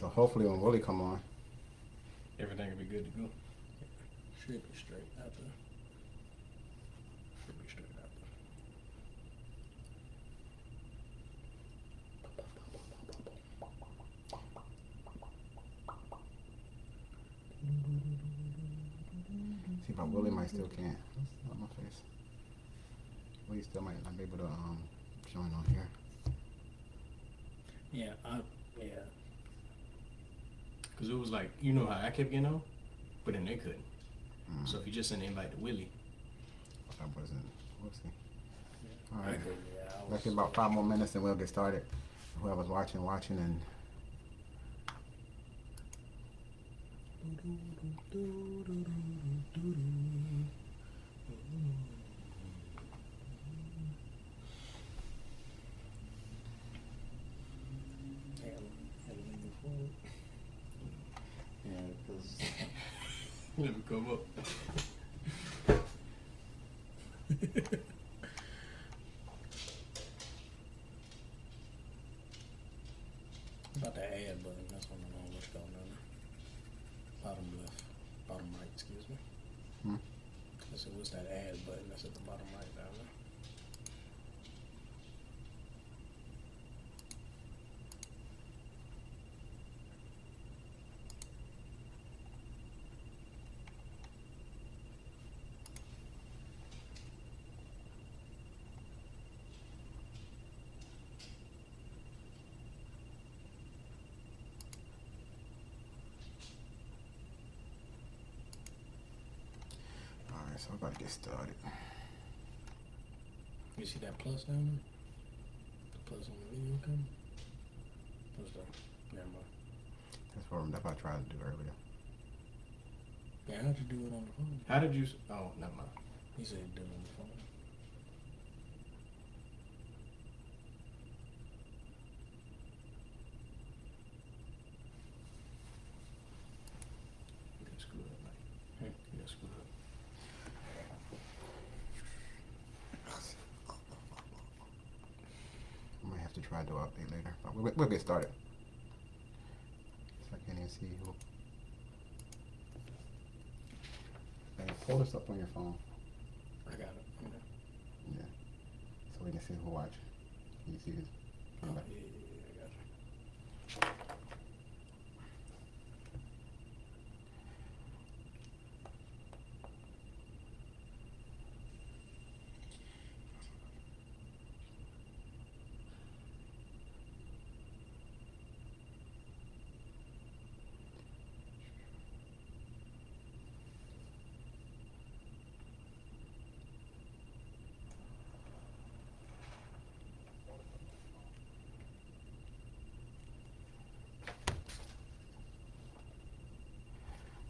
So hopefully when Willie come on, everything will be good to go. Should be straight out there. Should be straight out there. see, but Willie might still can't. That's not my face. Willie still might not be able to join on here. Yeah, yeah. Because it was like, you know how I kept getting on? But then they couldn't. Mm. So if you just send an invite to Willie. That wasn't. We'll see. Yeah. All right. Yeah, Let's get about 5 more minutes and we'll get started. Whoever's watching, and Yeah, because. Let me come up. About the add button, that's what I don't know what's going on there. Bottom left, bottom right, excuse me. Hmm? I said, what's that add button? That's at the bottom right down there. all right, so we're about to get started. You see that plus down there? The plus on the video camera? What's that? Never mind. That's what I tried to do earlier. Yeah, how'd you do it on the phone? How did you. Oh, never mind. He said do it on the phone. You got screwed up, Mike. You got screwed up. I might have to try to do an update later, but we'll get started. So I can't even see who. Hey, pull this up on your phone. I got it. Yeah. So we can see who watch. Can you see this? Oh, yeah, I got you.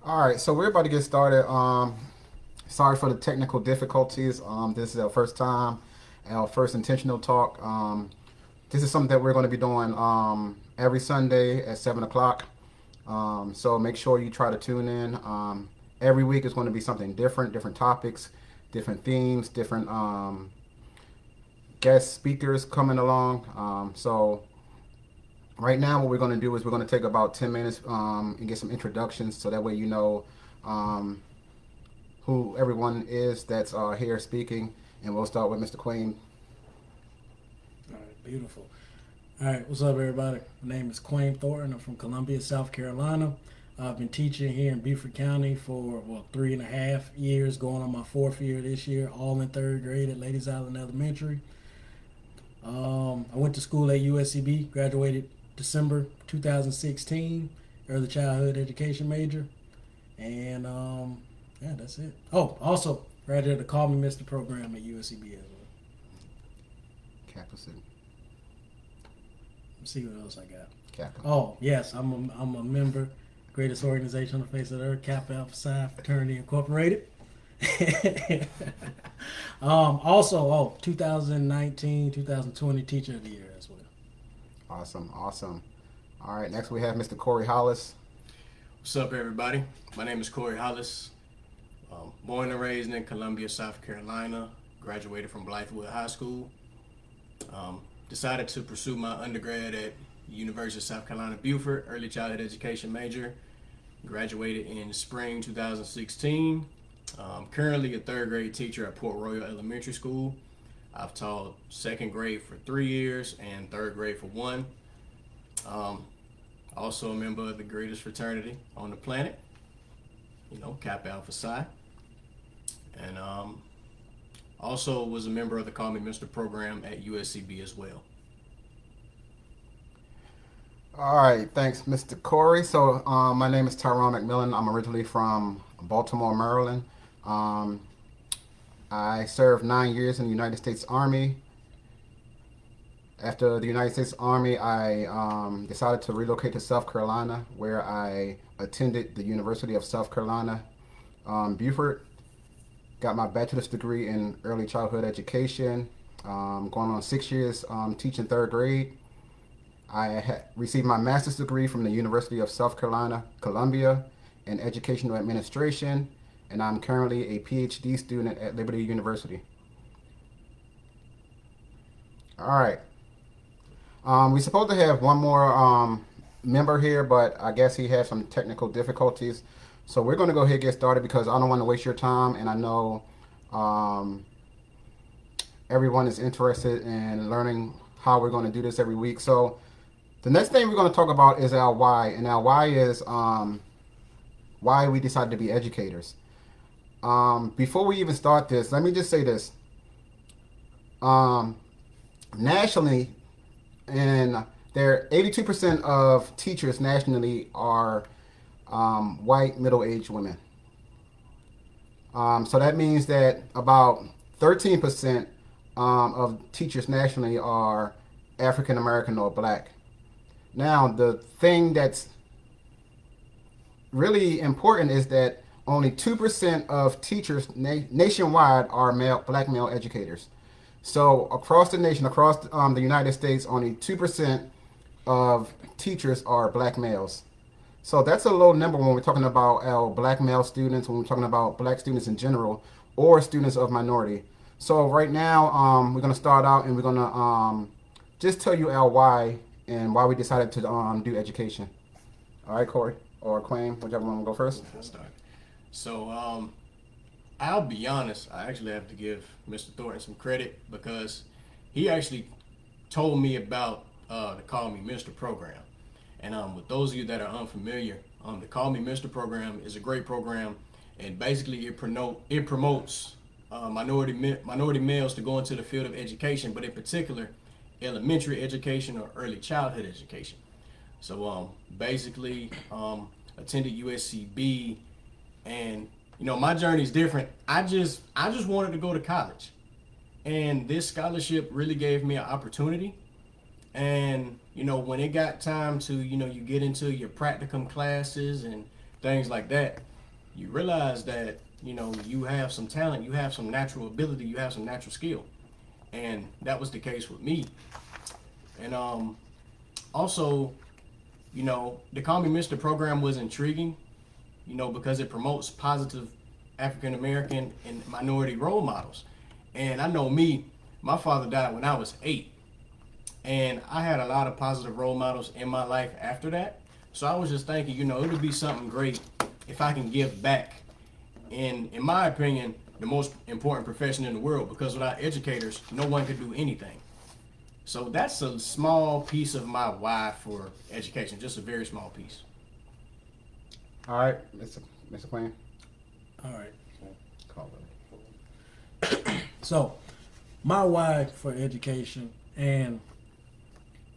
All right, so we're about to get started. Sorry for the technical difficulties. This is our first time, our first intentional talk. This is something that we're going to be doing every Sunday at 7 o'clock. So make sure you try to tune in. Every week is going to be something different, different topics, different themes, different guest speakers coming along. So right now what we're going to do is we're going to take about 10 minutes and get some introductions so that way you know who everyone is that's here speaking, and we'll start with Mr. Queen. All right, beautiful. All right, what's up, everybody? My name is Quayne Thornton. I'm from Columbia, South Carolina. I've been teaching here in Beaufort County for 3.5 years, going on my 4th year this year, all in 3rd grade at Ladies Island Elementary. I went to school at USCB, graduated December 2016, early childhood education major, and yeah, that's it. Oh, also graduated the Call Me Mr. program at USCB as well. Kappa Sig. Let's see what else I got. Kappa. Oh, yes, I'm a member, greatest organization on the face of the earth, Kappa Alpha Psi Fraternity Incorporated. Also, 2019, 2020 Teacher of the Year as well. Awesome. All right, next we have Mr. Corey Hollis. What's up, everybody? My name is Corey Hollis. Born and raised in Columbia, South Carolina. Graduated from Blythewood High School. Decided to pursue my undergrad at University of South Carolina, Beaufort, early childhood education major. Graduated in spring 2016. Currently a third grade teacher at Port Royal Elementary School. I've taught second grade for 3 years and third grade for one. Um, Also a member of the greatest fraternity on the planet, Kappa Alpha Psi. And also was a member of the Call Me Mr. program at USCB as well. All right, thanks, Mr. Corey. So, my name is Tyrone McMillan. I'm originally from Baltimore, Maryland. Um, I served 9 years in the United States Army. After the United States Army, I decided to relocate to South Carolina, where I attended the University of South Carolina, Beaufort. Got my bachelor's degree in early childhood education, going on 6 years teaching third grade. I received my master's degree from the University of South Carolina, Columbia, in educational administration, and I'm currently a PhD student at Liberty University. All right. We're supposed to have one more member here, but I guess he had some technical difficulties. So we're going to go ahead and get started because I don't want to waste your time, and I know um, everyone is interested in learning how we're going to do this every week. So the next thing we're going to talk about is our why, and our why is why we decided to be educators. Before we even start this, let me just say this. Nationally, and there 82% of teachers nationally are white middle-aged women. So that means that about 13% of teachers nationally are African American or black. Now, the thing that's really important is that only 2% of teachers nationwide are black male educators. So across the nation, across the United States, only 2% of teachers are black males. So that's a low number when we're talking about our black male students, when we're talking about black students in general, or students of minority. So right now, we're going to start out and we're going to just tell you our why and why we decided to do education. All right, Corey or Quayne, whichever one will go first. I'll start. So I'll be honest, I actually have to give Mr. Thornton some credit because he actually told me about the Call Me Mr. program. And with those of you that are unfamiliar, the Call Me Mr. program is a great program, and basically it promotes minority males to go into the field of education, but in particular, elementary education or early childhood education. So basically, attended USCB, and my journey is different. I just wanted to go to college, and this scholarship really gave me an opportunity. And when it got time to you get into your practicum classes and things like that, you realize that you have some talent, you have some natural ability, you have some natural skill, and that was the case with me. And also, the Call Me Mr. program was intriguing, because it promotes positive African American and minority role models. And I know me, my father died when I was 8. And I had a lot of positive role models in my life after that. So I was just thinking, it would be something great if I can give back. And in my opinion, the most important profession in the world, because without educators, no one could do anything. So that's a small piece of my why for education, just a very small piece. All right, Mr. Quayne. All right. Call So, my why for education, and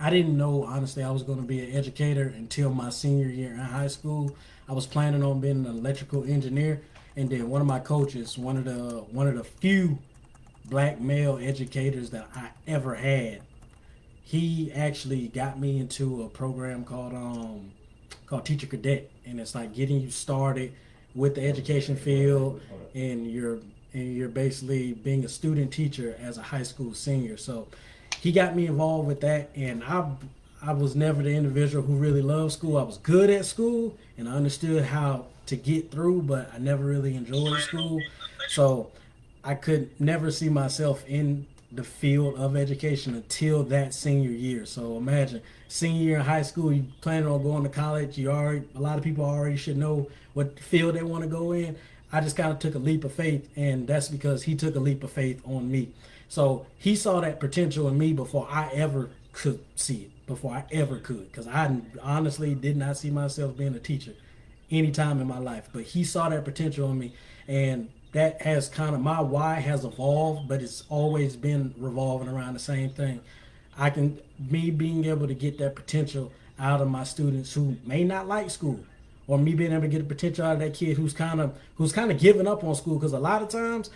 I didn't know honestly I was going to be an educator until my senior year in high school. I was planning on being an electrical engineer, and then one of my coaches, one of the few black male educators that I ever had, he actually got me into a program called Teacher Cadet, and it's like getting you started with the education field, and you're basically being a student teacher as a high school senior. So he got me involved with that, and I was never the individual who really loved school. I was good at school, and I understood how to get through, but I never really enjoyed school. So I could never see myself in the field of education until that senior year. So imagine senior year in high school, you planning on going to college. You already a lot of people already should know what field they want to go in. I just kind of took a leap of faith, and that's because he took a leap of faith on me. So he saw that potential in me before I ever could see it, before I ever could, because I honestly did not see myself being a teacher any time in my life. But he saw that potential in me, and that has kind of my why has evolved, but it's always been revolving around the same thing. I can me being able to get that potential out of my students who may not like school, or me being able to get the potential out of that kid who's kind of giving up on school, because a lot of times,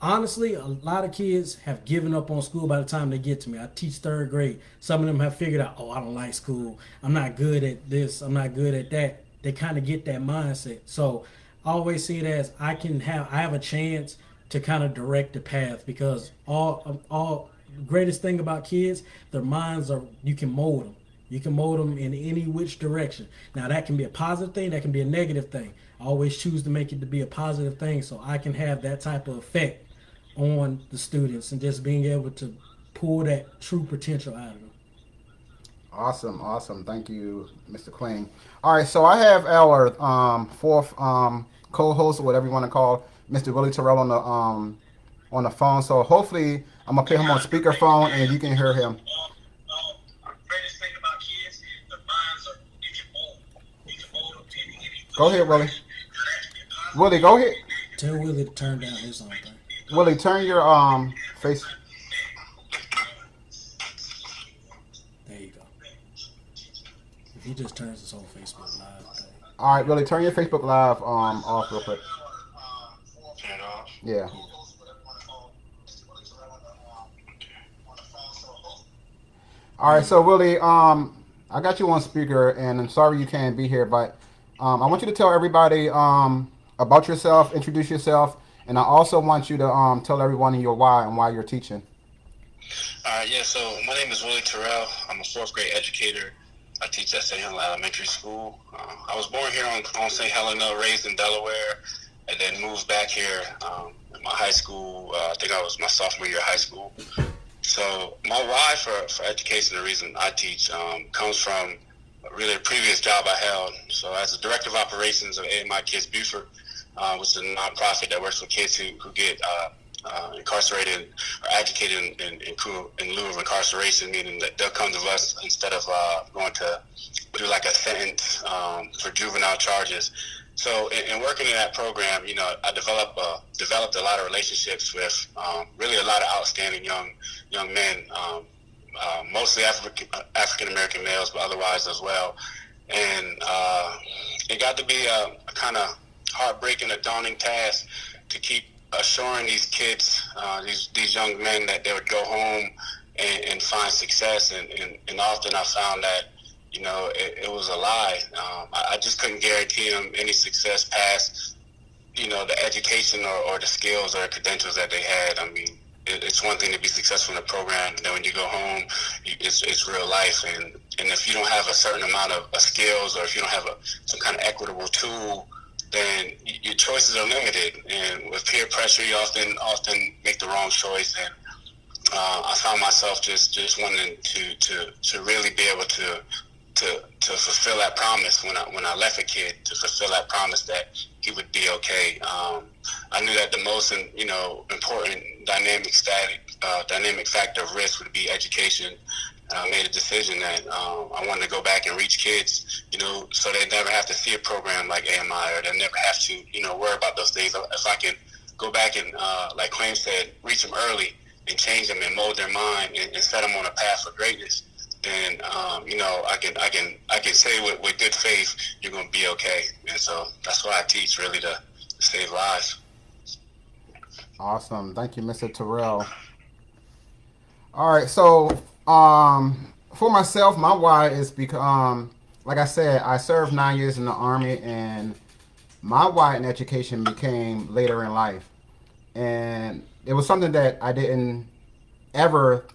honestly, a lot of kids have given up on school by the time they get to me. I teach third grade. Some of them have figured out, oh, I don't like school. I'm not good at this. I'm not good at that. They kind of get that mindset. So I always see it as I have a chance to kind of direct the path, because all greatest thing about kids, their minds are, you can mold them. You can mold them in any which direction. Now that can be a positive thing, that can be a negative thing. I always choose to make it to be a positive thing, so I can have that type of effect on the students and just being able to pull that true potential out of them. Awesome, awesome. Thank you, Mr. Queen. All right, so I have our fourth co-host, or whatever you want to call, Mr. Willie Terrell on the phone. So hopefully I'm gonna put him on speakerphone and you can hear him. Go ahead, Willie. Willie, go ahead. Tell Willie to turn down his own thing. Willie, turn your face. There you go. If he just turns his whole Facebook live thing. All right, Willie, turn your Facebook Live off real quick. Turn it off. Yeah. All right, so Willie, I got you on speaker, and I'm sorry you can't be here, but I want you to tell everybody about yourself, introduce yourself, and I also want you to tell everyone your why and why you're teaching. All right, yeah, so my name is Willie Terrell. I'm a fourth grade educator. I teach at St. Helena Elementary School. I was born here on St. Helena, raised in Delaware, and then moved back here in my high school. I think I was my sophomore year of high school. So my why for education, the reason I teach, comes from really a previous job I held. So as a director of operations of AMI Kids Buford, which is a nonprofit that works with kids who get incarcerated or educated in lieu of incarceration, meaning that they'll come to us instead of going to do like a sentence for juvenile charges. So in working in that program, you know, I developed a lot of relationships with really a lot of outstanding young men, mostly African American males, but otherwise as well. And it got to be a kind of heartbreaking, a daunting task to keep assuring these kids, these young men, that they would go home and find success. And often I found that, you know, it was a lie. I just couldn't guarantee them any success past, you know, the education or the skills or the credentials that they had. I mean, it's one thing to be successful in a program, but then when you go home, it's real life. And if you don't have a certain amount of skills, or if you don't have some kind of equitable tool, then your choices are limited. And with peer pressure, you often make the wrong choice. And I found myself just wanting to really be able to fulfill that promise when I left a kid, to fulfill that promise that he would be okay. I knew that the most important dynamic factor of risk would be education. I made a decision that I wanted to go back and reach kids, you know, so they never have to see a program like AMI, or they never have to, you know, worry about those things. If I can go back and, like Quayne said, reach them early and change them and mold their mind and set them on a path for greatness, then you know, I can say with good faith, you're going to be okay. And so that's why I teach, really, to save lives. Awesome. Thank you, Mr. Terrell. All right, so for myself, my why is because, like I said, I served 9 years in the Army, and my why in education became later in life. And it was something that I didn't ever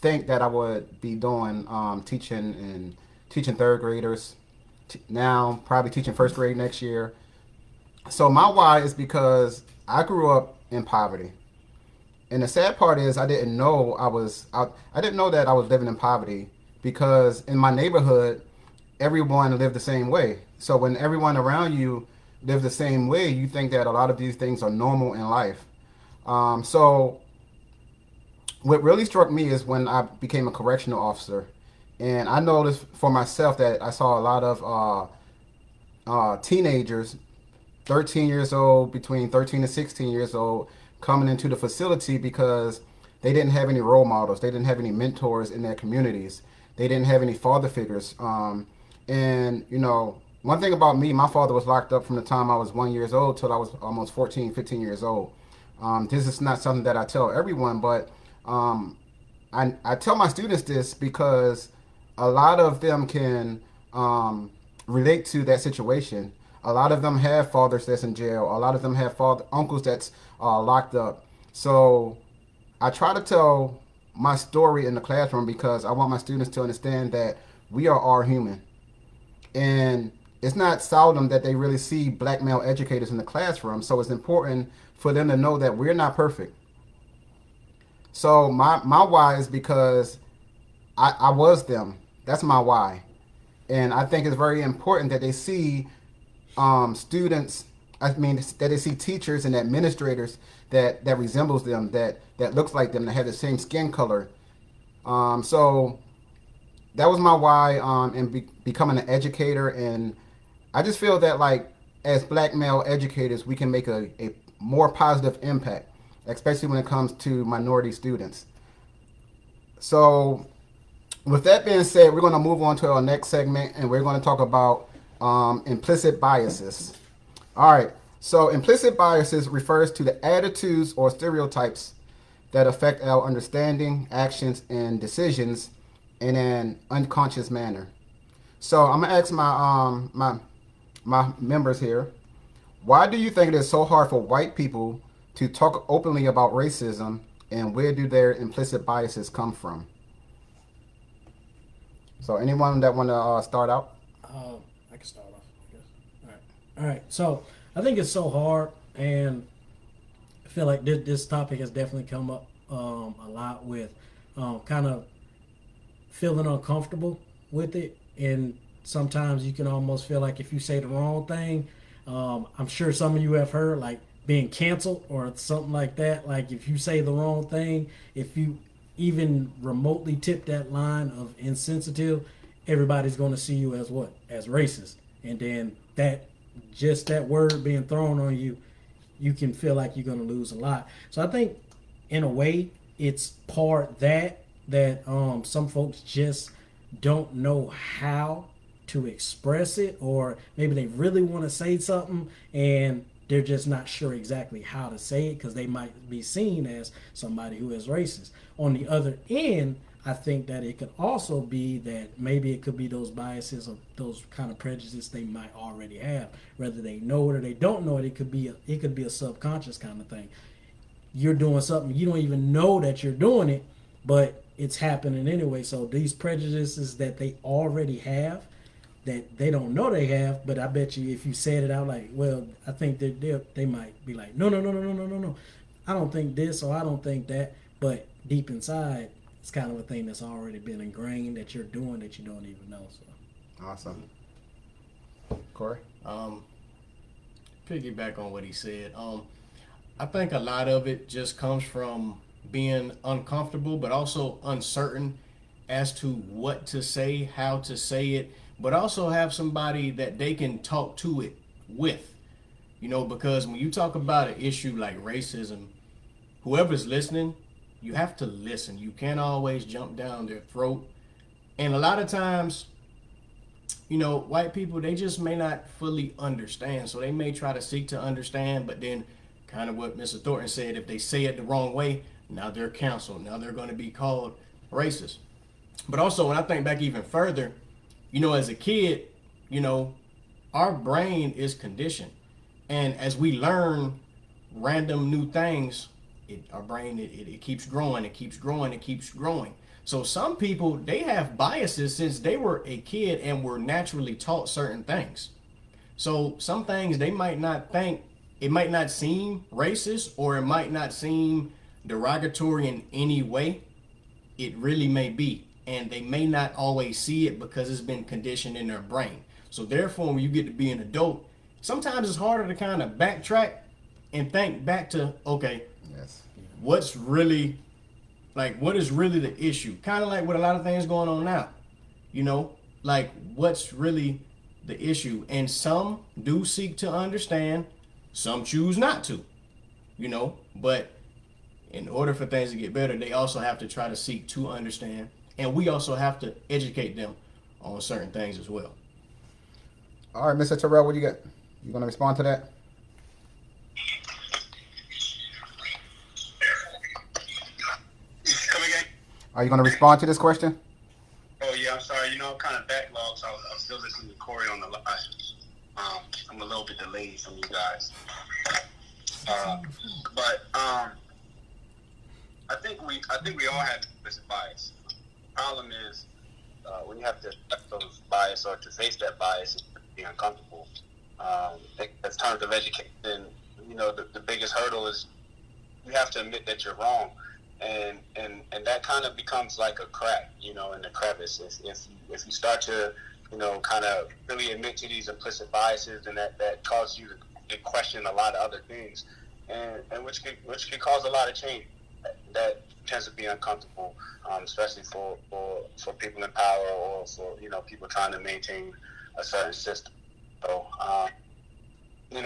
think that I would be doing, teaching third graders, now probably teaching first grade next year. So my why is because I grew up in poverty. And the sad part is, I didn't know that I was living in poverty because in my neighborhood, everyone lived the same way. So when everyone around you live the same way, you think that a lot of these things are normal in life. So what really struck me is when I became a correctional officer, and I noticed for myself that I saw a lot of teenagers, 13 years old, between 13 and 16 years old, coming into the facility because they didn't have any role models. They didn't have any mentors in their communities. They didn't have any father figures. And, one thing about me, my father was locked up from the time I was 1 years old till I was almost 14, 15 years old. This is not something that I tell everyone, but um, I tell my students this because a lot of them can relate to that situation. A lot of them have fathers that's in jail. A lot of them have uncles that's locked up. So I try to tell my story in the classroom because I want my students to understand that we are all human. And it's not seldom that they really see black male educators in the classroom. So it's important for them to know that we're not perfect. So my why is because I was them. That's my why. And I think it's very important that they see students. I mean, that they see teachers and administrators that resembles them, that looks like them, that have the same skin color. So that was my why in becoming an educator, and I just feel that like as black male educators, we can make a more positive impact, especially when it comes to minority students. So with that being said, we're going to move on to our next segment, and we're going to talk about implicit biases. All right. So implicit biases refers to the attitudes or stereotypes that affect our understanding, actions, and decisions in an unconscious manner. So I'm gonna ask my members here, why do you think it is so hard for white people to talk openly about racism, and where do their implicit biases come from? So anyone that want to start out? I can start off, I guess. All right. All right. So I think it's so hard, and I feel like this topic has definitely come up a lot with kind of feeling uncomfortable with it. And sometimes you can almost feel like if you say the wrong thing, I'm sure some of you have heard like being canceled or something like that. Like if you say the wrong thing, if you even remotely tip that line of insensitive, everybody's going to see you as what? As racist. And then just that word being thrown on you, you can feel like you're going to lose a lot. So I think in a way it's part that some folks just don't know how to express it, or maybe they really want to say something and they're just not sure exactly how to say it because they might be seen as somebody who is racist. On the other end, I think that it could also be that maybe it could be those biases or those kind of prejudices they might already have, whether they know it or they don't know it. It could be a subconscious kind of thing. You're doing something you don't even know that you're doing it, but it's happening anyway. So these prejudices that they already have, that they don't know they have, but I bet you if you said it out like, well, I think that they might be like, no, no, no, no, no, no, no, no, I don't think this or I don't think that, but deep inside, it's kind of a thing that's already been ingrained that you're doing that you don't even know. So Awesome. Corey? Piggyback on what he said. I think a lot of it just comes from being uncomfortable, but also uncertain as to what to say, how to say it, but also have somebody that they can talk to it with. Because when you talk about an issue like racism, whoever's listening, you have to listen. You can't always jump down their throat. And a lot of times, white people, they just may not fully understand. So they may try to seek to understand, but then kind of what Mr. Thornton said, if they say it the wrong way, now they're canceled. Now they're going to be called racist. But also, when I think back even further, as a kid, our brain is conditioned. And as we learn random new things, our brain, it keeps growing, it keeps growing, it keeps growing. So some people, they have biases since they were a kid and were naturally taught certain things. So some things they might not think, it might not seem racist, or it might not seem derogatory in any way, it really may be. And they may not always see it because it's been conditioned in their brain. So therefore, when you get to be an adult, sometimes it's harder to kind of backtrack and think back to, okay, Yes. what's really, like, what is really the issue? Kind of like with a lot of things going on now, you know, like what's really the issue? And some do seek to understand, some choose not to, you know, but in order for things to get better, they also have to try to seek to understand. And we also have to educate them on certain things as well. All right, Mr. Terrell, what do you got? You gonna respond to that? Come again? Are you gonna respond to this question? Oh yeah, I'm sorry. I'm kind of backlogged, so I'm still listening to Corey on the live. I'm a little bit delayed from you guys, but I think we all have implicit bias. The problem is when you have to accept those bias or to face that bias, it's pretty uncomfortable. In terms of education, the biggest hurdle is you have to admit that you're wrong. And that kind of becomes like a crack, in the crevice. If you start to, kind of really admit to these implicit biases, and that causes you to question a lot of other things, and which can cause a lot of change. That tends to be uncomfortable, especially for people in power or for people trying to maintain a certain system. So, I think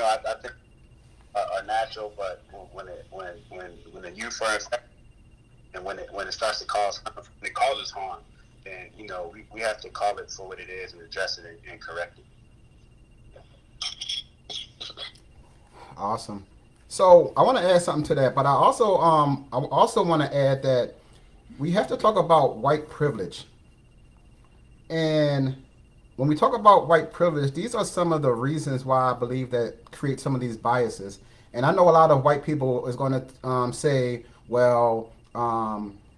are natural, but when the youth are infected, and when it starts to when it causes harm, then we have to call it for what it is and address it and correct it. Awesome. So I want to add something to that, but I also want to add that we have to talk about white privilege. And when we talk about white privilege, these are some of the reasons why I believe that create some of these biases. And I know a lot of white people is going to say, well,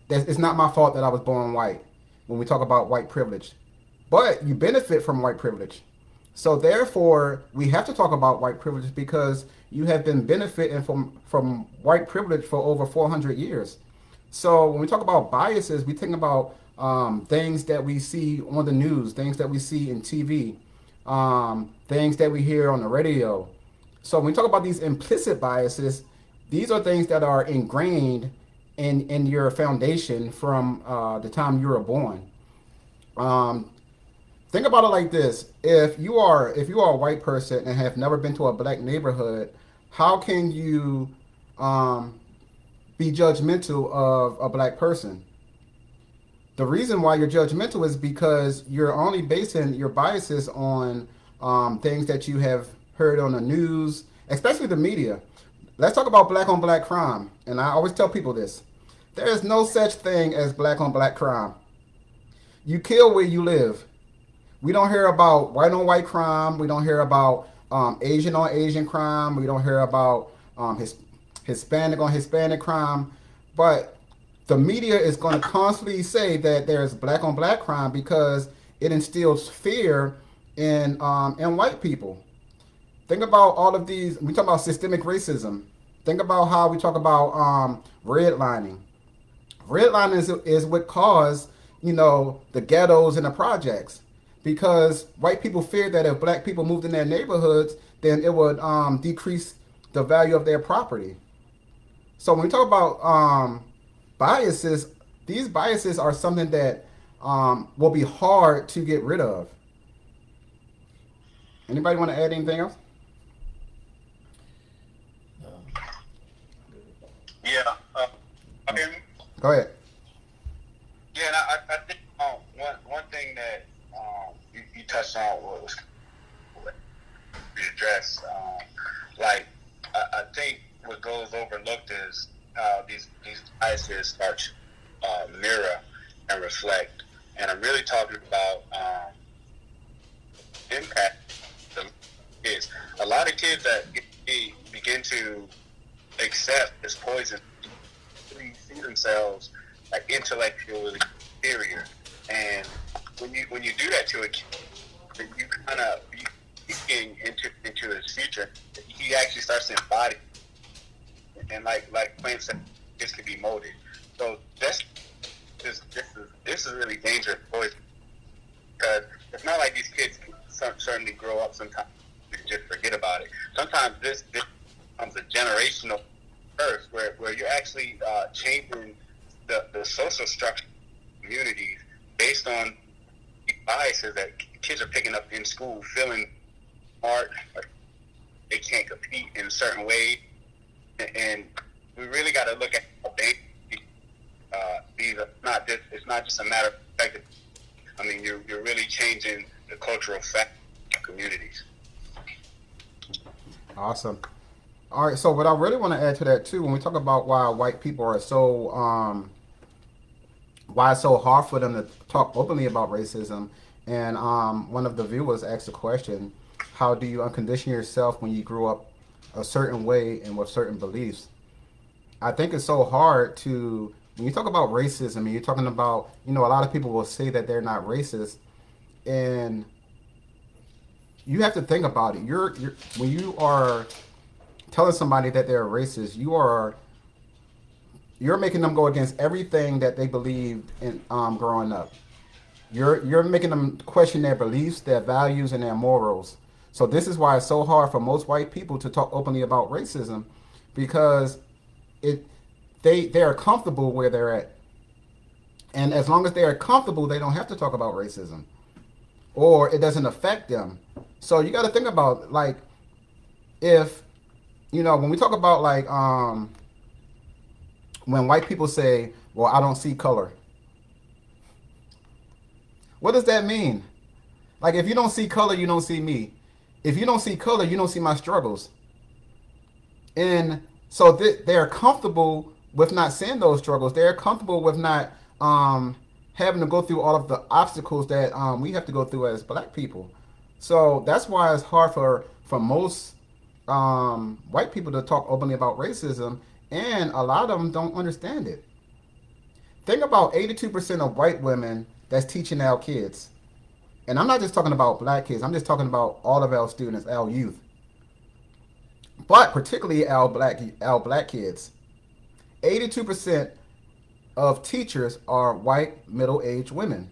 it's not my fault that I was born white when we talk about white privilege. But you benefit from white privilege. So therefore, we have to talk about white privilege because you have been benefiting from white privilege for over 400 years. So when we talk about biases, we think about things that we see on the news, things that we see in TV, things that we hear on the radio. So when we talk about these implicit biases, these are things that are ingrained in your foundation from the time you were born. Think about it like this: if you are a white person and have never been to a black neighborhood, how can you be judgmental of a black person? The reason why you're judgmental is because you're only basing your biases on things that you have heard on the news, especially the media. Let's talk about black on black crime. And I always tell people this: there is no such thing as black on black crime. You kill where you live. We don't hear about white on white crime. We don't hear about Asian on Asian crime. We don't hear about Hispanic on Hispanic crime. But the media is going to constantly say that there's black on black crime because it instills fear in white people. Think about all of these. We talk about systemic racism. Think about how we talk about redlining. Redlining is what caused the ghettos and the projects, because white people feared that if black people moved in their neighborhoods, then it would decrease the value of their property. So when we talk about biases, these biases are something that will be hard to get rid of. Anybody want to add anything else? Yeah. Go ahead. Yeah, and I think one thing that you touched on was addressed. I think what goes overlooked is how these biases start to mirror and reflect. And I'm really talking about impact the kids. A lot of kids that begin to accept this poison really see themselves like intellectually superior. And when you do that to a kid, you kind of peeking into his future. He actually starts to embody, and like Quinn said, kids can be molded. So this is really dangerous, boys, because it's not like these kids can certainly grow up sometimes and just forget about it. Sometimes this becomes a generational curse where you're actually changing the social structure of communities based on biases that kids are picking up in school, feeling smart, like they can't compete in certain ways, and we really got to look at how these are not just. It's not just a matter of perspective. I mean, you're really changing the cultural fact of communities. Awesome. All right. So what I really want to add to that too, when we talk about why white people are so why it's so hard for them to talk openly about racism, and one of the viewers asked the question, how do you uncondition yourself when you grew up a certain way and with certain beliefs? I think it's so hard to, when you talk about racism and you're talking about, a lot of people will say that they're not racist, and you have to think about it. You're when you are telling somebody that they're racist, you're making them go against everything that they believed in growing up. You're making them question their beliefs, their values, and their morals. So this is why it's so hard for most white people to talk openly about racism, because it they are comfortable where they're at, and as long as they are comfortable, they don't have to talk about racism, or it doesn't affect them. So you got to think about, like, if when we talk about, like, when white people say, "Well, I don't see color," what does that mean? Like, if you don't see color, you don't see me. If you don't see color, you don't see my struggles. And so they're comfortable with not seeing those struggles. They're comfortable with not having to go through all of the obstacles that we have to go through as black people. So that's why it's hard for most white people to talk openly about racism, and a lot of them don't understand it. Think about 82% of white women that's teaching our kids. And I'm not just talking about black kids. I'm just talking about all of our students, our youth, but particularly our black kids. 82% of teachers are white middle-aged women.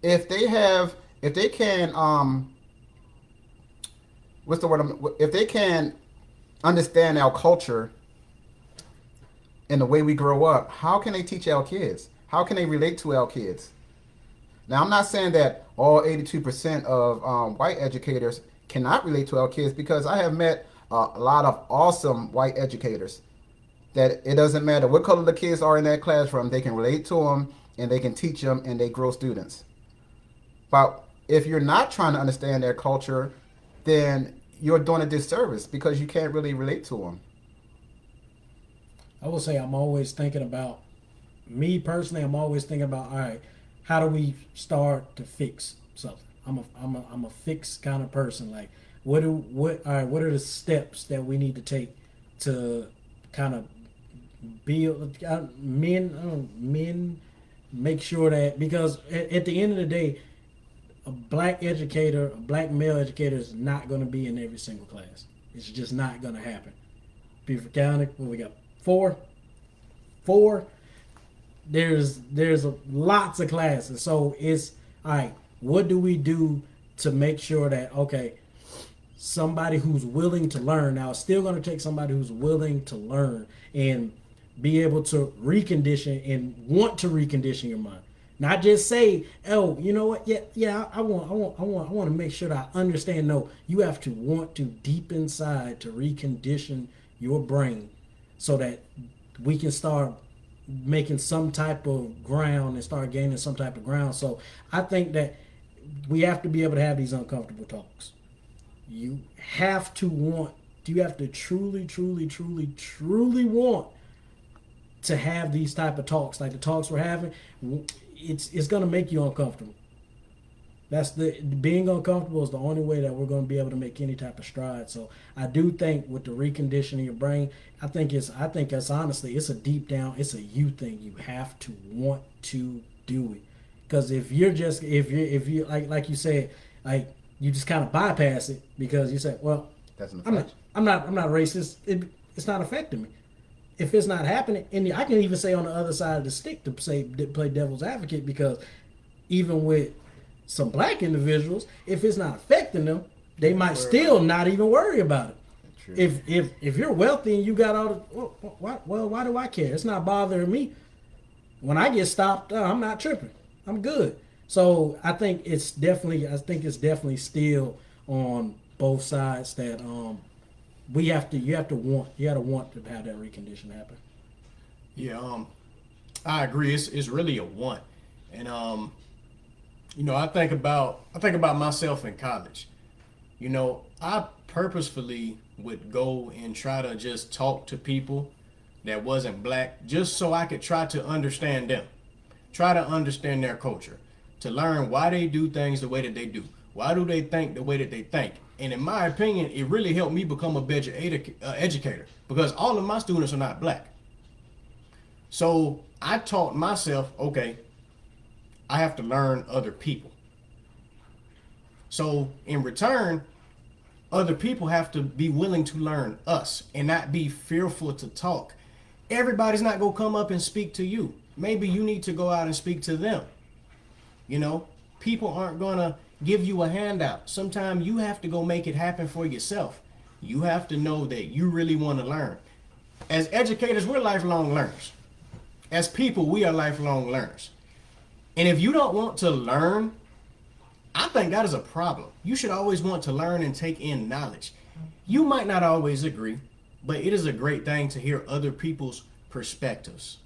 If they can, what's the word? If they can understand our culture and the way we grow up, how can they teach our kids? How can they relate to our kids? Now, I'm not saying that all 82% of white educators cannot relate to our kids, because I have met a lot of awesome white educators that it doesn't matter what color the kids are in that classroom, they can relate to them and they can teach them and they grow students. But if you're not trying to understand their culture, then you're doing a disservice because you can't really relate to them. I will say I'm always thinking about, me personally, I'm always thinking about, all right, how do we start to fix something? I'm a fix kind of person. Like, what are the steps that we need to take to kind of build men make sure that, because at the end of the day, a black male educator is not going to be in every single class. It's just not going to happen. Beaufort County, what we got, four. There's lots of classes, so it's all right. What do we do to make sure that, okay, somebody who's willing to learn, now it's still going to take somebody who's willing to learn and be able to recondition and want to recondition your mind, not just say, oh, you know what, yeah, I want to make sure that I understand. No, you have to want to, deep inside, to recondition your brain so that we can start making some type of ground and start gaining some type of ground. So I think that we have to be able to have these uncomfortable talks. You have to truly want to have these type of talks, like the talks we're having. It's going to make you uncomfortable. That's being uncomfortable is the only way that we're going to be able to make any type of stride. So I do think with the reconditioning your brain, I think it's honestly, it's a deep down, it's a you thing. You have to want to do it, because if you like you said, like, you just kind of bypass it because you say, well, That's an I'm effect. not racist. It's not affecting me. if it's not happening, and I can even say on the other side of the stick to say play devil's advocate, because even with some black individuals, if it's not affecting them, they might still not even worry about it. True. If you're wealthy and you got all the why do I care? It's not bothering me. When I get stopped, I'm not tripping. I'm good. So I think it's definitely still on both sides that you have to want to have that recondition happen. Yeah, I agree. It's really a want, and I think about myself in college. I purposefully would go and try to just talk to people that wasn't black, just so I could try to understand them, try to understand their culture, to learn why they do things the way that they do. Why do they think the way that they think? And in my opinion, it really helped me become a better educator, because all of my students are not black. So I taught myself, okay, I have to learn other people. So in return, other people have to be willing to learn us and not be fearful to talk. Everybody's not going to come up and speak to you. Maybe you need to go out and speak to them. People aren't going to give you a handout. Sometimes you have to go make it happen for yourself. You have to know that you really want to learn. As educators, we're lifelong learners. As people, we are lifelong learners. And if you don't want to learn, I think that is a problem. You should always want to learn and take in knowledge. You might not always agree, but it is a great thing to hear other people's perspectives.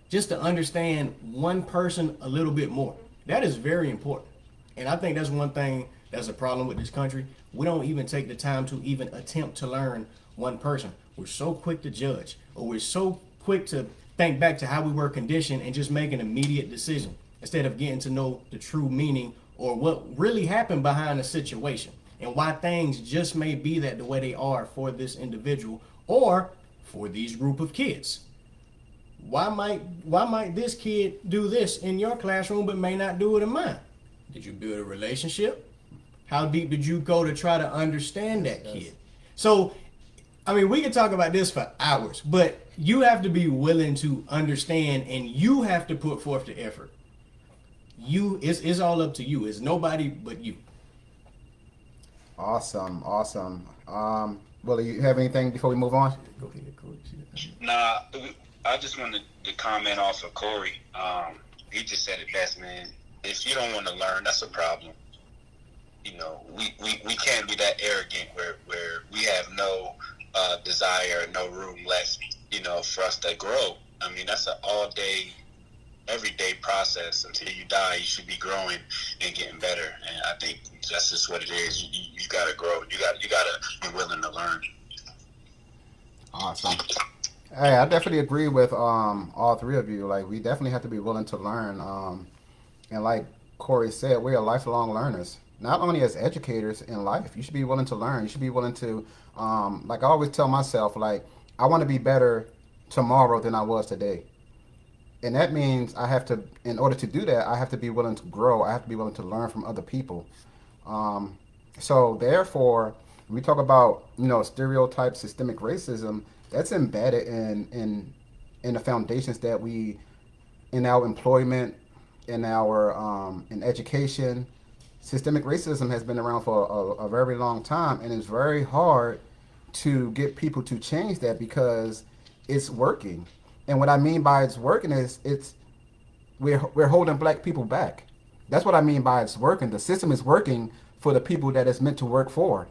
Just to understand one person a little bit more. That is very important. And I think that's one thing that's a problem with this country. We don't even take the time to even attempt to learn one person. We're so quick to judge, or we're so quick to think back to how we were conditioned and just make an immediate decision instead of getting to know the true meaning or what really happened behind the situation and why things just may be that the way they are for this individual or for these group of kids. Why might this kid do this in your classroom but may not do it in mine? Did you build a relationship? How deep did you go to try to understand that kid? So, we can talk about this for hours, but you have to be willing to understand, and you have to put forth the effort. It's all up to you. It's nobody but you. Awesome. Will you have anything before we move on? Go ahead, Coach. Nah, I just wanted to comment off of Corey. He just said it best, man. If you don't want to learn, that's a problem. We can't be that arrogant where we have no desire, no room left, for us to grow. That's an all day, everyday process. Until you die, you should be growing and getting better. And I think that's just what it is. You gotta grow. You gotta be willing to learn. Awesome. Hey, I definitely agree with all three of you. Like, we definitely have to be willing to learn. And like Corey said, we are lifelong learners. Not only as educators in life, you should be willing to learn. You should be willing to, like I always tell myself, like, I want to be better tomorrow than I was today. And that means in order to do that, I have to be willing to grow. I have to be willing to learn from other people. So therefore, when we talk about, stereotype, systemic racism, that's embedded in the foundations that we, in our employment, in our in education. Systemic racism has been around for a very long time, and it's very hard to get people to change that because it's working. And what I mean by it's working is we're holding black people back. That's what I mean by it's working. The system is working for the people that it's meant to work for.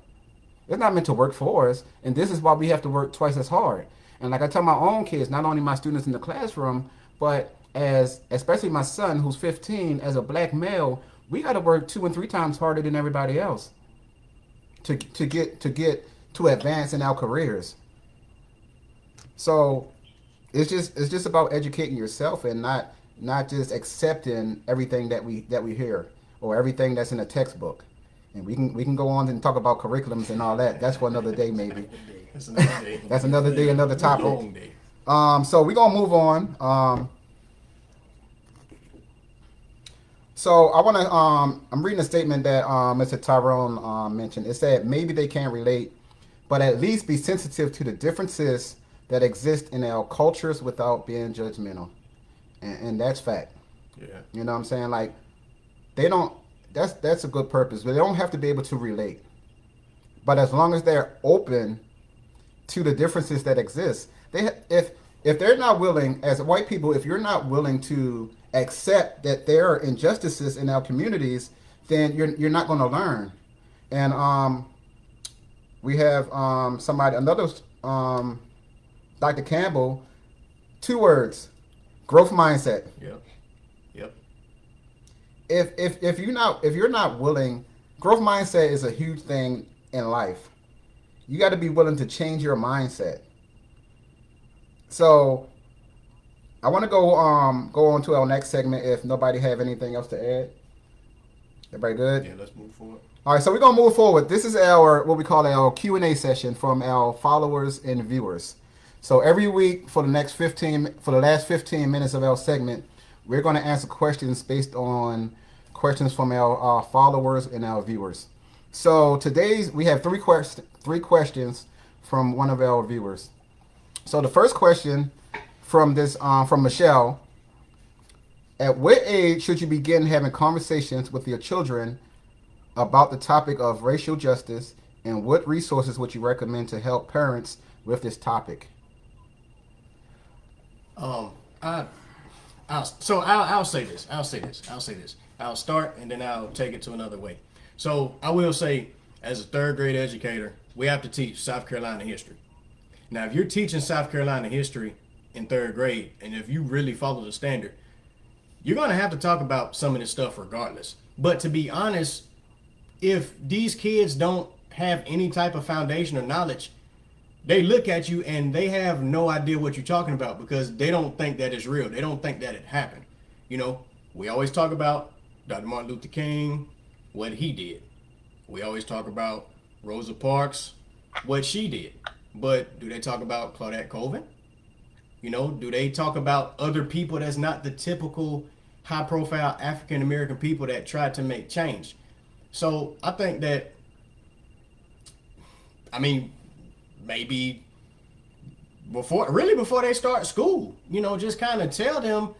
It's not meant to work for us, and this is why we have to work twice as hard. And like I tell my own kids, not only my students in the classroom, but especially my son who's 15, as a black male, we got to work 2 and 3 times harder than everybody else to get to advance in our careers. So it's just about educating yourself and not just accepting everything that we hear or everything that's in a textbook. And we can go on and talk about curriculums and all that. That's for another day, maybe. That's another day. That's another day, another topic. Long day. So we're gonna move on. So I want to. I'm reading a statement that Mr. Tyrone mentioned. It said maybe they can't relate, but at least be sensitive to the differences that exist in our cultures without being judgmental, and that's fact. Yeah. You know what I'm saying? Like they don't. That's a good purpose, but they don't have to be able to relate. But as long as they're open to the differences that exist, if they're not willing, as white people, if you're not willing to accept that there are injustices in our communities, then you're not going to learn. And we have somebody, another Dr. Campbell, 2 words: growth mindset. Yep. Yep. If you're not willing, growth mindset is a huge thing in life. You got to be willing to change your mindset. So I want to go on to our next segment. If nobody have anything else to add, everybody good? Yeah. Let's move forward. All right, so we're gonna move forward. This is our what we call our Q&A session from our followers and viewers. So every week for the last 15 minutes of our segment, we're going to answer questions based on questions from our followers and our viewers. So today's we have three questions from one of our viewers. So the first question from Michelle: at what age should you begin having conversations with your children about the topic of racial justice, and what resources would you recommend to help parents with this topic? Um, I, I'll say this. I'll start and then I'll take it to another way. So I will say, as a third grade educator, we have to teach South Carolina history. Now, if you're teaching South Carolina history in third grade, and if you really follow the standard, you're going to have to talk about some of this stuff regardless. But to be honest, if these kids don't have any type of foundation or knowledge, they look at you and they have no idea what you're talking about because they don't think that it's real. They don't think that it happened. You know, we always talk about Dr. Martin Luther King, what he did. We always talk about Rosa Parks, what she did. But do they talk about Claudette Colvin? You know, do they talk about other people that's not the typical high-profile African-American people that tried to make change? So I think that, maybe before they start school, just kind of tell them,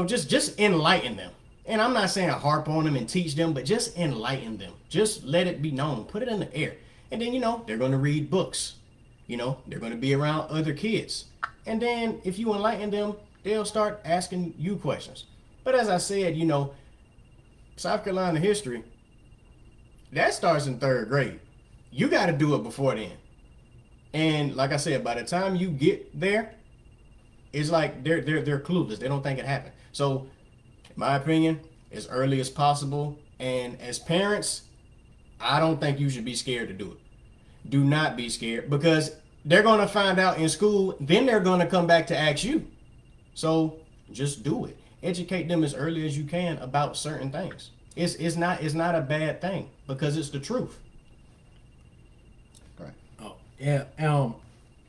just enlighten them. And I'm not saying harp on them and teach them, but just enlighten them. Just let it be known. Put it in the air. And then, they're going to read books. They're going to be around other kids. And then if you enlighten them, they'll start asking you questions. But as I said, South Carolina history, that starts in third grade. You got to do it before then. And like I said, by the time you get there, it's like they're clueless. They don't think it happened. So, in my opinion, as early as possible. And as parents, I don't think you should be scared to do it. Do not be scared, because they're going to find out in school. Then they're going to come back to ask you. So just do it. Educate them as early as you can about certain things. It's not a bad thing because it's the truth. Right. Oh, yeah.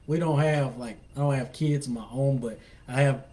We don't have I don't have kids of my own, but I have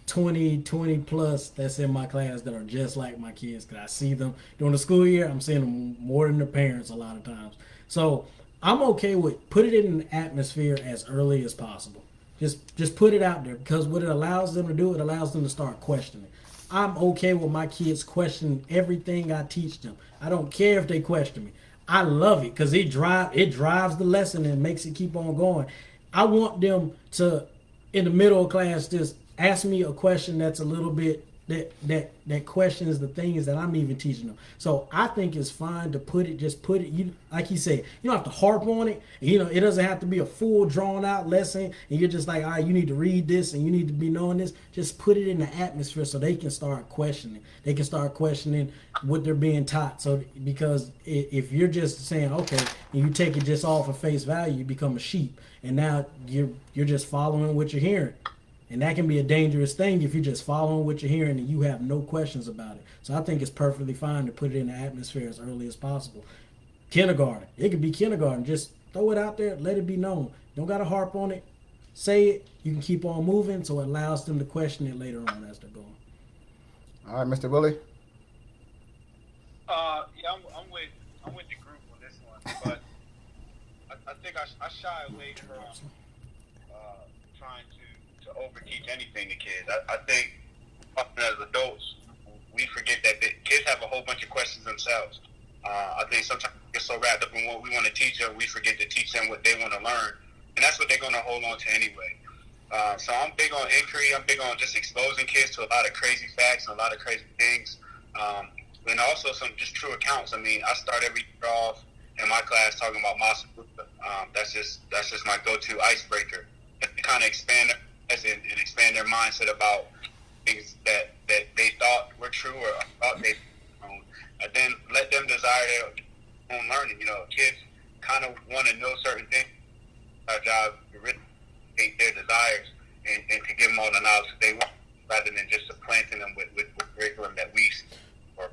20 plus that's in my class that are just like my kids. Cause I see them during the school year. I'm seeing them more than their parents a lot of times. So I'm okay with put it in an atmosphere as early as possible. Just put it out there, because what it allows them to do, it allows them to start questioning. I'm okay with my kids questioning everything I teach them. I don't care if they question me. I love it because it drives the lesson and makes it keep on going. I want them to, in the middle of class, just ask me a question that's a little bit that questions the things that I'm even teaching them. So I think it's fine to put it. You like you said, you don't have to harp on it. It doesn't have to be a full drawn out lesson, and you're just like, all right, you need to read this and you need to be knowing this. Just put it in the atmosphere so they can start questioning. They can start questioning what they're being taught. So because if you're just saying okay and you take it just off of face value, you become a sheep, and now you're just following what you're hearing. And that can be a dangerous thing if you're just following what you're hearing and you have no questions about it. So I think it's perfectly fine to put it in the atmosphere as early as possible. Kindergarten. It could be kindergarten. Just throw it out there. Let it be known. Don't got to harp on it. Say it. You can keep on moving, so it allows them to question it later on as they're going. All right, Mr. Willie. Yeah, I'm with the group on this one, but I think I shy away from trying to overteach anything to kids. I think often as adults, we forget that the kids have a whole bunch of questions themselves. I think sometimes we get so wrapped up in what we want to teach them, we forget to teach them what they want to learn, and that's what they're going to hold on to anyway. So I'm big on inquiry. I'm big on just exposing kids to a lot of crazy facts and a lot of crazy things, and also some just true accounts. I mean, I start every year off in my class talking about Masa Gupta. That's just my go-to icebreaker to kind of expand and expand their mindset about things that they thought were true or thought they known. And then let them desire their own learning. Kids kind of want to know certain things. Our job to really take their desires and to give them all the knowledge that they want, rather than just supplanting them with curriculum that we or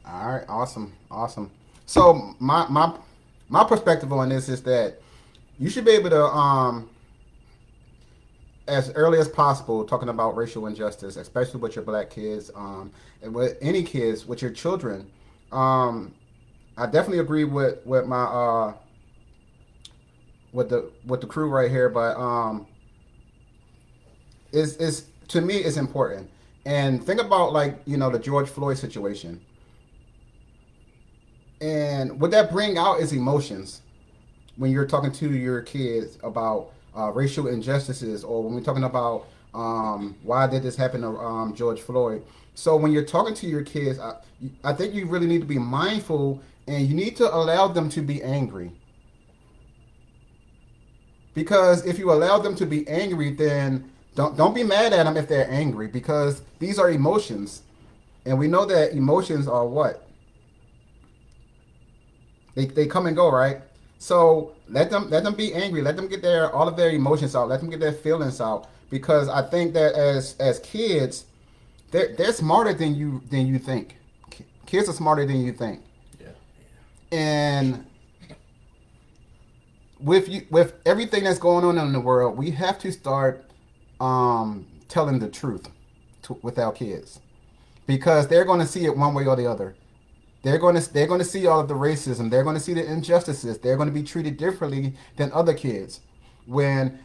All right, awesome. So my perspective on this is that you should be able to as early as possible talking about racial injustice, especially with your black kids, and with any kids, with your children. I definitely agree with my with the crew right here, but is to me it's important. And think about like the George Floyd situation, and what that bring out is emotions when you're talking to your kids about racial injustices, or when we're talking about why did this happen to George Floyd. So when you're talking to your kids, I think you really need to be mindful, and you need to allow them to be angry. Because if you allow them to be angry, then don't be mad at them if they're angry, because these are emotions, and we know that emotions are what they come and go, right? So let them be angry. Let them get all of their emotions out. Let them get their feelings out. Because I think that as kids, they're smarter than you think. Kids are smarter than you think. Yeah. And with everything that's going on in the world, we have to start telling the truth with our kids, because they're going to see it one way or the other. They're going to see all of the racism. They're going to see the injustices. They're going to be treated differently than other kids. When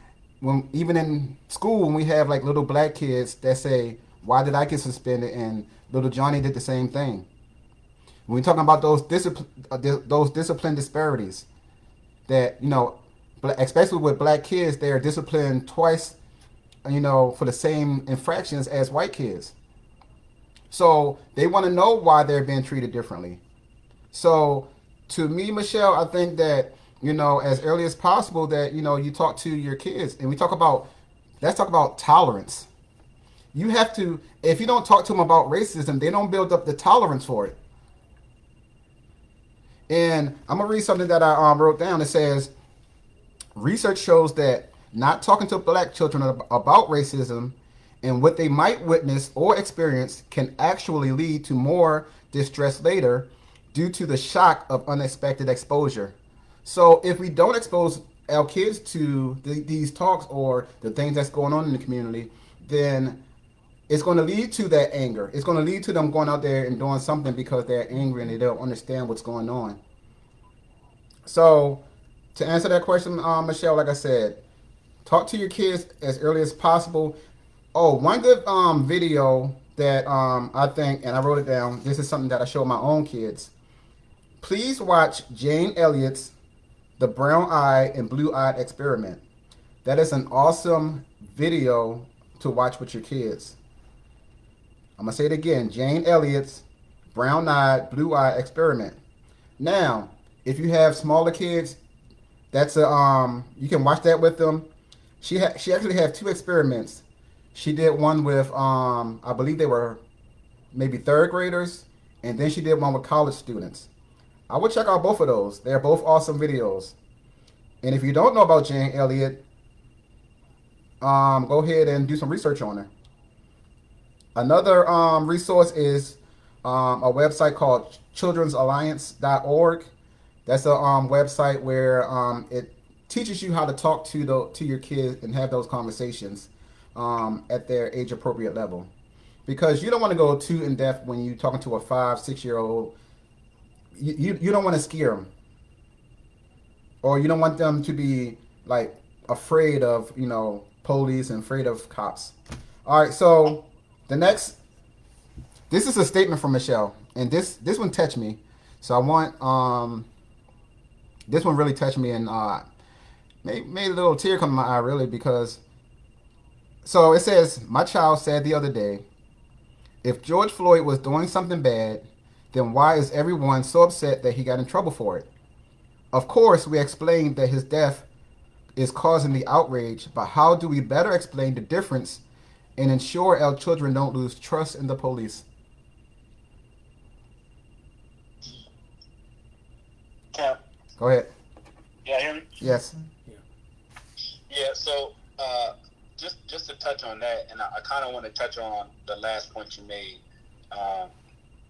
even in school, when we have like little black kids that say, "Why did I get suspended?" and little Johnny did the same thing. When we're talking about those discipline disparities, that especially with black kids, they are disciplined twice, for the same infractions as white kids. So they want to know why they're being treated differently. So to me, Michelle, I think that, as early as possible that, you talk to your kids, and let's talk about tolerance. You have to, if you don't talk to them about racism, they don't build up the tolerance for it. And I'm going to read something that I wrote down. It says, research shows that not talking to black children about racism and what they might witness or experience can actually lead to more distress later due to the shock of unexpected exposure. So if we don't expose our kids to these talks or the things that's going on in the community, then it's going to lead to that anger. It's going to lead to them going out there and doing something because they're angry and they don't understand what's going on. So to answer that question, Michelle, like I said, talk to your kids as early as possible. Oh, one good video that I think, and I wrote it down, this is something that I show my own kids. Please watch Jane Elliott's The Brown Eye and Blue Eyed Experiment. That is an awesome video to watch with your kids. I'm going to say it again, Jane Elliott's Brown Eyed, Blue Eyed Experiment. Now, if you have smaller kids, that's you can watch that with them. She actually had 2 experiments. She did one with, I believe they were maybe 3rd graders, and then she did one with college students. I would check out both of those. They're both awesome videos. And if you don't know about Jane Elliott, go ahead and do some research on her. Another resource is a website called children'salliance.org. That's a website where it teaches you how to talk to your kids and have those conversations at their age appropriate level, because you don't want to go too in depth when you're talking to a 5-6 year old. You don't want to scare them. or you don't want them to be like afraid of police and afraid of cops. All right, so the next, this is a statement from Michelle, and this one touched me. So I want this one really touched me, and made a little tear come to my eye really, because so it says, my child said the other day, if George Floyd was doing something bad, then why is everyone so upset that he got in trouble for it? Of course, we explained that his death is causing the outrage, but how do we better explain the difference and ensure our children don't lose trust in the police? Camp, Go ahead. yeah, hear me? Yes. Yeah. Yeah. So just to touch on that, and I kind of want to touch on the last point you made, um,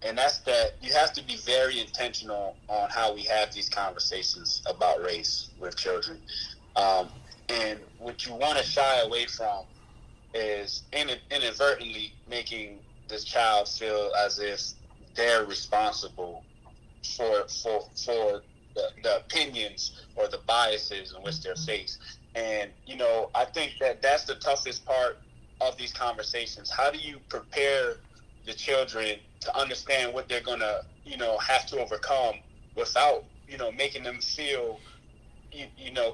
and that's that you have to be very intentional on how we have these conversations about race with children. Um, and what you want to shy away from is inadvertently making this child feel as if they're responsible for the opinions or the biases in which they're faced. And I think that that's the toughest part of these conversations. How do you prepare the children to understand what they're gonna have to overcome without making them feel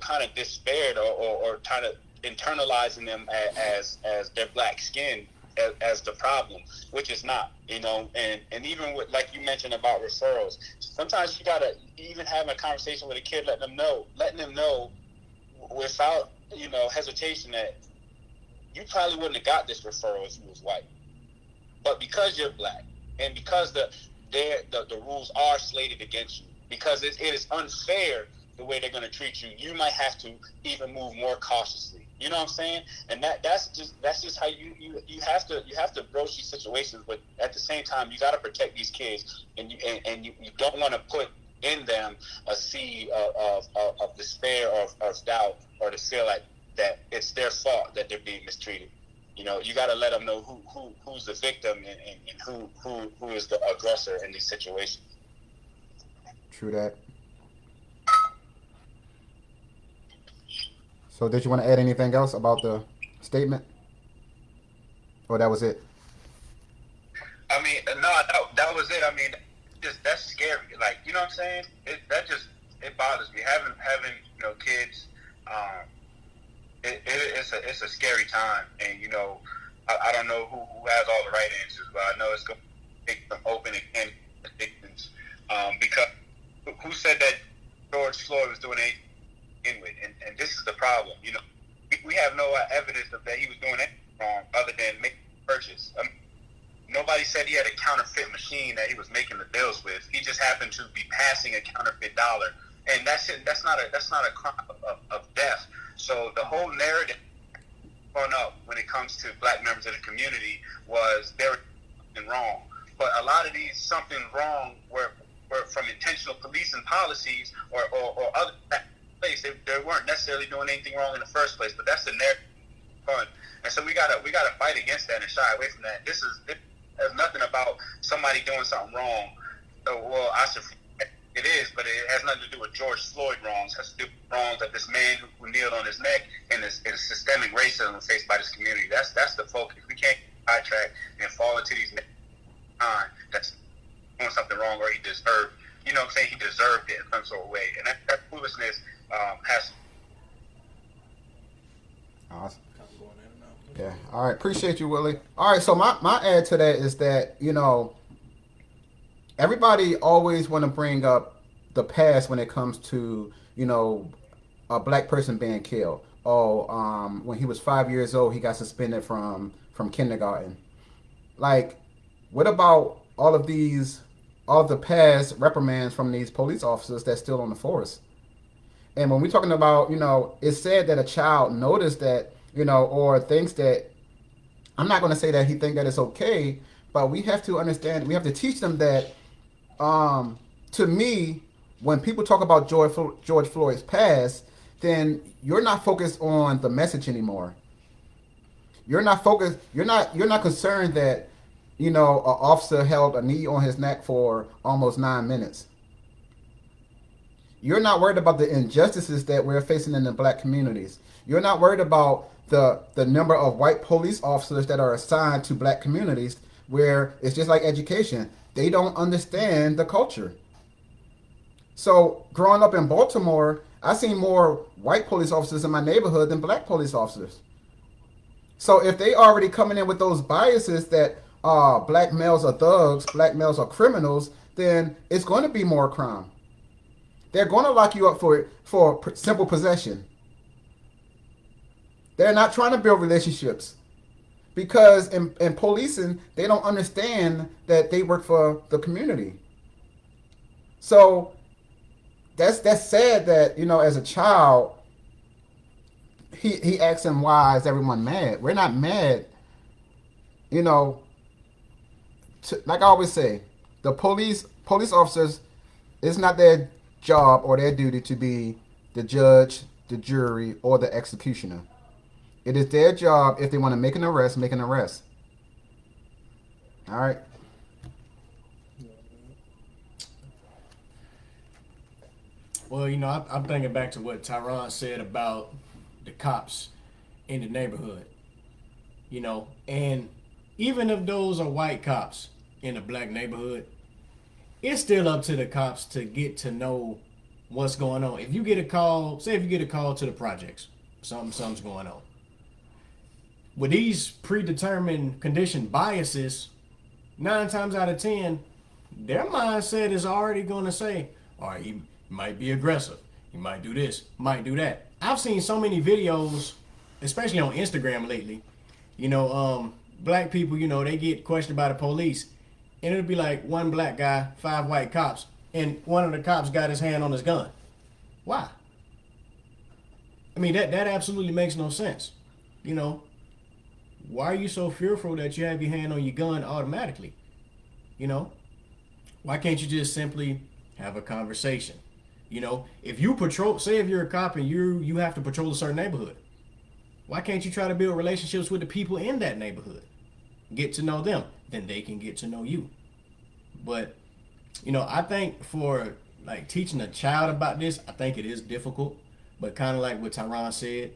kind of despaired, or kind of internalizing them as their black skin as the problem, which is not, and even with, like you mentioned about referrals, sometimes you gotta even have a conversation with a kid, letting them know without hesitation that you probably wouldn't have got this referral if you was white, but because you're black, and because the rules are slated against you, because it is unfair the way they're going to treat you, you might have to even move more cautiously. You know what I'm saying? And that's just how you have to broach these situations. But at the same time, you got to protect these kids, and you don't want to put in them a seed of despair, or of doubt, or to feel like that it's their fault that they're being mistreated. You got to let them know who's the victim, and who is the aggressor in these situations. True that. So did you want to add anything else about the statement, or that was it? I mean, no, that was it. I mean, that's scary. Like, you know what I'm saying? It bothers me having kids. It's a scary time, and I don't know who has all the right answers, but I know it's going to take some open and predictions. Because who said that George Floyd was doing anything with? And this is the problem. We have no evidence of that he was doing anything wrong other than making a purchase. Nobody said he had a counterfeit machine that he was making the bills with. He just happened to be passing a counterfeit dollar, and that's it. That's not a crime of death. So the whole narrative growing up when it comes to black members of the community was there was something wrong. But a lot of these something wrong were from intentional policing policies or other place. They weren't necessarily doing anything wrong in the first place. But that's the narrative fun. And so we gotta fight against that and shy away from that. There's nothing about somebody doing something wrong. Well, it is, but it has nothing to do with George Floyd wrongs. It has to do with wrongs of this man who kneeled on his neck, and it's systemic racism faced by this community. That's the focus. We can't sidetrack and fall into these that's doing something wrong, or he deserved. You know what I'm saying? He deserved it in some sort of way, and that foolishness has. Awesome. I'm going in and out. Yeah. All right. Appreciate you, Willie. All right. So my add to that is that everybody always want to bring up the past when it comes to a black person being killed. Oh, when he was 5 years old, he got suspended from kindergarten. Like, what about all of the past reprimands from these police officers that's still on the force? And when we're talking about, it's said that a child noticed that, or thinks that, I'm not going to say that he think that it's okay, but we have to understand, we have to teach them that, to me, when people talk about George Floyd's past, then you're not focused on the message anymore. You're not focused. You're not concerned that an officer held a knee on his neck for almost 9 minutes. You're not worried about the injustices that we're facing in the black communities. You're not worried about the number of white police officers that are assigned to black communities where it's just like education. They don't understand the culture. So growing up in Baltimore, I seen more white police officers in my neighborhood than black police officers. So if they already coming in with those biases that black males are thugs, black males are criminals, then it's going to be more crime. They're going to lock you up for simple possession. They're not trying to build relationships because in policing they don't understand that they work for the community. So that's sad that as a child he asks him why is everyone mad. We're not mad, you know. Like I always say, the police officers, it's not their job or their duty to be the judge, the jury, or the executioner. It is their job if they want to make an arrest. All right. Well, I'm thinking back to what Tyron said about the cops in the neighborhood. And even if those are white cops in a black neighborhood, it's still up to the cops to get to know what's going on. If you get a call, say if you get a call to the projects, something's going on. With these predetermined condition biases, 9 times out of 10, their mindset is already going to say, all right, he might be aggressive. He might do this, might do that. I've seen so many videos, especially on Instagram lately, black people, they get questioned by the police. And it'll be like one black guy, 5 white cops, and one of the cops got his hand on his gun. Why? I mean, that absolutely makes no sense. Why are you so fearful that you have your hand on your gun automatically? Why can't you just simply have a conversation? If you patrol, say if you're a cop and you have to patrol a certain neighborhood, why can't you try to build relationships with the people in that neighborhood? Get to know them, then they can get to know you. But, I think for like teaching a child about this, I think it is difficult. But kind of like what Tyron said,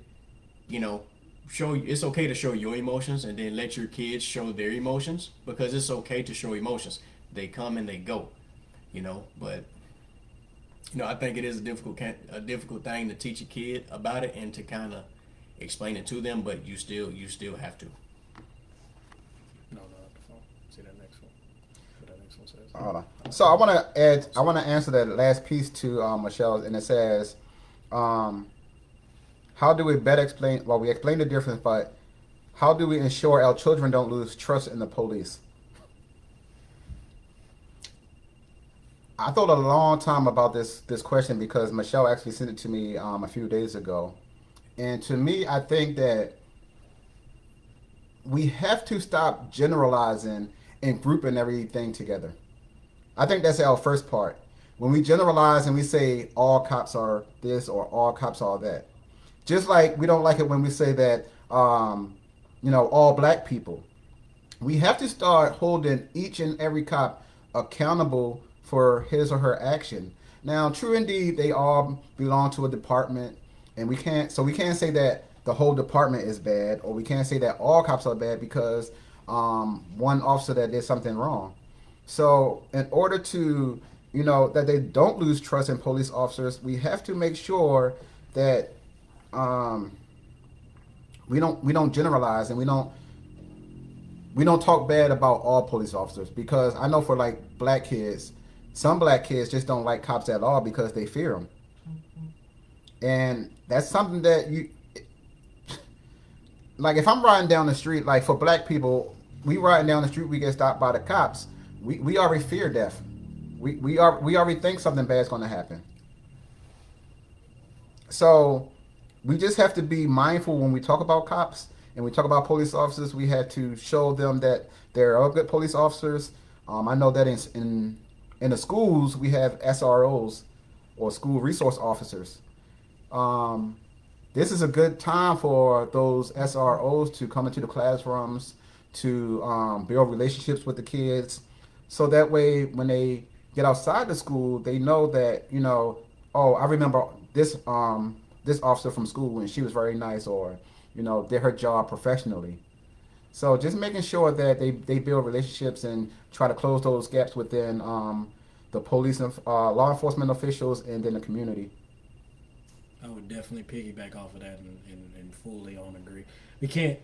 it's okay to show your emotions and then let your kids show their emotions because it's okay to show emotions. They come and they go, But I think it is a difficult thing to teach a kid about it and to kind of explain it to them. But you still have to. No, the phone. See that next one. What that next one says. Hold on. So I want to answer that last piece to Michelle's, and it says, how do we better explain? Well, we explained the difference, but how do we ensure our children don't lose trust in the police? I thought a long time about this question because Michelle actually sent it to me a few days ago, and to me, I think that we have to stop generalizing and grouping everything together. I think that's our first part. When we generalize and we say all cops are this or all cops are that, just like we don't like it when we say that all black people. We have to start holding each and every cop accountable for his or her action. Now, true indeed, they all belong to a department, and we can't say that the whole department is bad, or we can't say that all cops are bad because one officer that did something wrong. So, in order to that they don't lose trust in police officers, we have to make sure that we don't generalize and we don't talk bad about all police officers, because I know for like black kids, some black kids just don't like cops at all because they fear them. And that's something that like if I'm riding down the street, like for black people, we riding down the street, we get stopped by the cops. We already fear death. We already think something bad's going to happen. So we just have to be mindful when we talk about cops and we talk about police officers. We have to show them that there are good police officers. I know that in the schools we have SROs or school resource officers. This is a good time for those SROs to come into the classrooms to build relationships with the kids, so that way when they get outside the school, they know that oh, I remember this officer from school and she was very nice, or did her job professionally. So just making sure that they build relationships and try to close those gaps within the police and law enforcement officials and then the community. I would definitely piggyback off of that and fully on agree.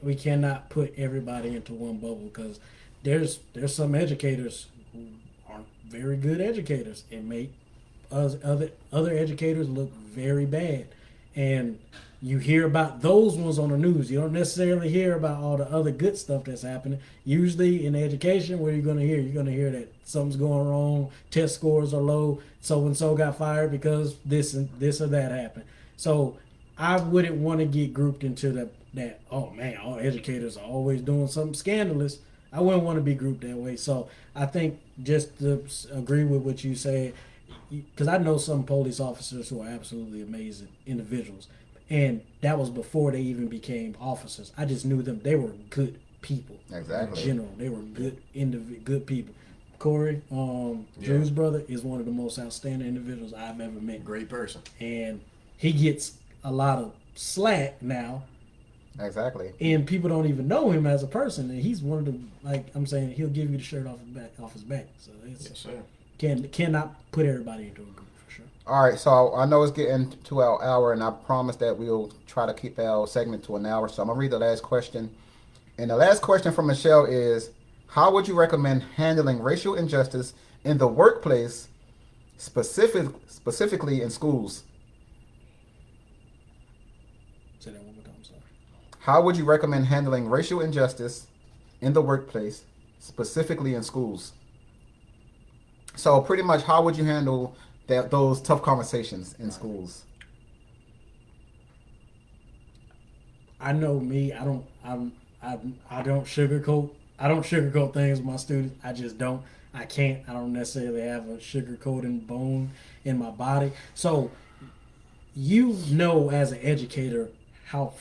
We cannot put everybody into one bubble because there's some educators who aren't very good educators and make us other educators look very bad, and you hear about those ones on the news. You don't necessarily hear about all the other good stuff that's happening. Usually in education, what you're gonna hear that something's going wrong, test scores are low, so and so got fired because this or that happened. So I wouldn't want to get grouped into that. Oh man, all educators are always doing something scandalous. I wouldn't want to be grouped that way. So I think just to agree with what you said, because I know some police officers who are absolutely amazing individuals, and that was before they even became officers. I just knew them; they were good people. Exactly. In general, they were good people. Corey, Drew's brother, is one of the most outstanding individuals I've ever met, Great person. and he gets a lot of slack now, Exactly. and people don't even know him as a person. And he's one of the, like I'm saying, he'll give you the shirt off his back. So it's Yes, sir. cannot put everybody into a group for sure. All right, so I know it's getting to our hour, and I promise that we'll try to keep our segment to an hour. So I'm gonna read the last question, and the last question from Michelle is: how would you recommend handling racial injustice in the workplace, specifically in schools? Say that one more time. Sorry. How would you recommend handling racial injustice in the workplace, specifically in schools? So pretty much, how would you handle those tough conversations in schools? I know me. I don't sugarcoat. I don't sugarcoat things with my students. I just don't. I can't. I don't necessarily have a sugarcoating bone in my body. So you know, as an educator, how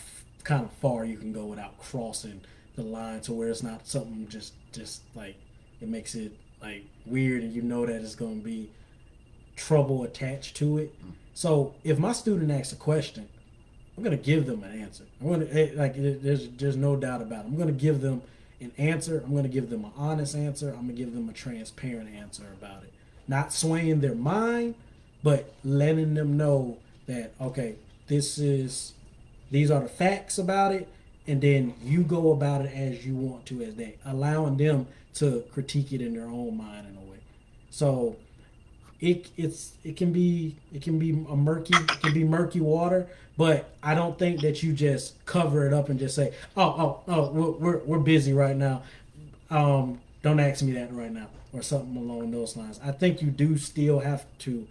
kind of far you can go without crossing the line to where it's not something just like it makes it like weird, and you know that it's going to be trouble attached to it. So if my student asks a question, I'm gonna give them an answer. I'm gonna there's no doubt about it. I'm gonna give them an answer. I'm gonna give them an honest answer. I'm gonna give them a transparent answer about it. Not swaying their mind, but letting them know that okay, these are the facts about it, and then you go about it as you want to, as they allowing them to critique it in their own mind in a way. So it can be murky water, but I don't think that you just cover it up and just say we're busy right now, don't ask me that right now, or something along those lines. I think you do still have to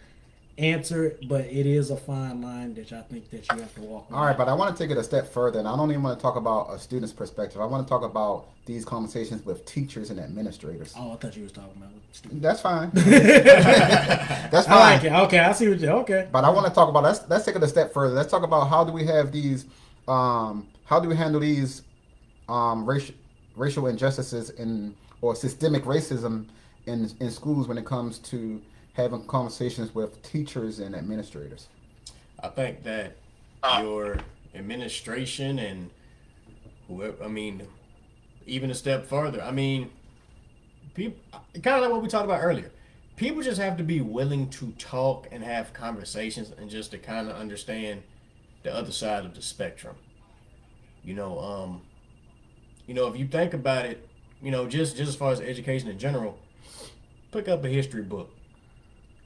answer it, but it is a fine line that I think that you have to walk. All right, but I want to take it a step further, and I don't even want to talk about a student's perspective. I want to talk about these conversations with teachers and administrators. Oh, I thought you was talking about students. That's fine. That's fine. I like it. Okay, I see what you. Okay. But I want to talk about let's take it a step further. Let's talk about how do we have these, how do we handle these racial injustices or systemic racism in schools when it comes to having conversations with teachers and administrators. I think that your administration and whoever, I mean, even a step further, I mean, people, kind of like what we talked about earlier, people just have to be willing to talk and have conversations and just to kind of understand the other side of the spectrum. If you think about it, just as far as education in general, pick up a history book.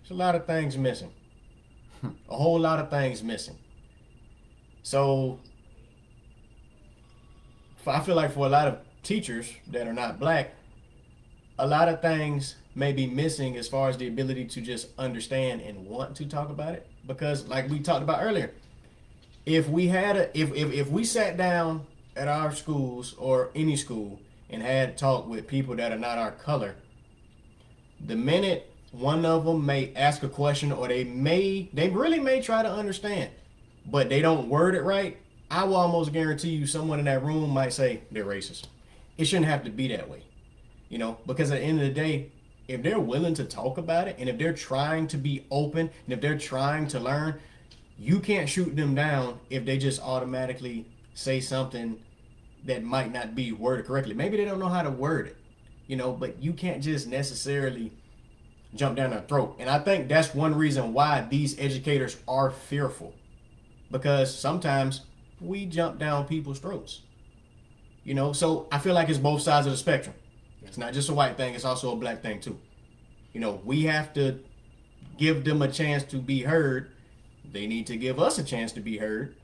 There's a lot of things missing. A whole lot of things missing. So I feel like for a lot of teachers that are not black, a lot of things may be missing as far as the ability to just understand and want to talk about it. Because like we talked about earlier, if we had if we sat down at our schools or any school and had talk with people that are not our color, the minute one of them may ask a question or they really may try to understand, but they don't word it right, I will almost guarantee you someone in that room might say they're racist. It shouldn't have to be that way, because at the end of the day, if they're willing to talk about it and if they're trying to be open and if they're trying to learn, you can't shoot them down if they just automatically say something that might not be worded correctly. Maybe they don't know how to word it, but you can't just necessarily jump down their throat. And I think that's one reason why these educators are fearful, because sometimes we jump down people's throats. So I feel like it's both sides of the spectrum. It's not just a white thing, it's also a black thing too. We have to give them a chance to be heard. They need to give us a chance to be heard.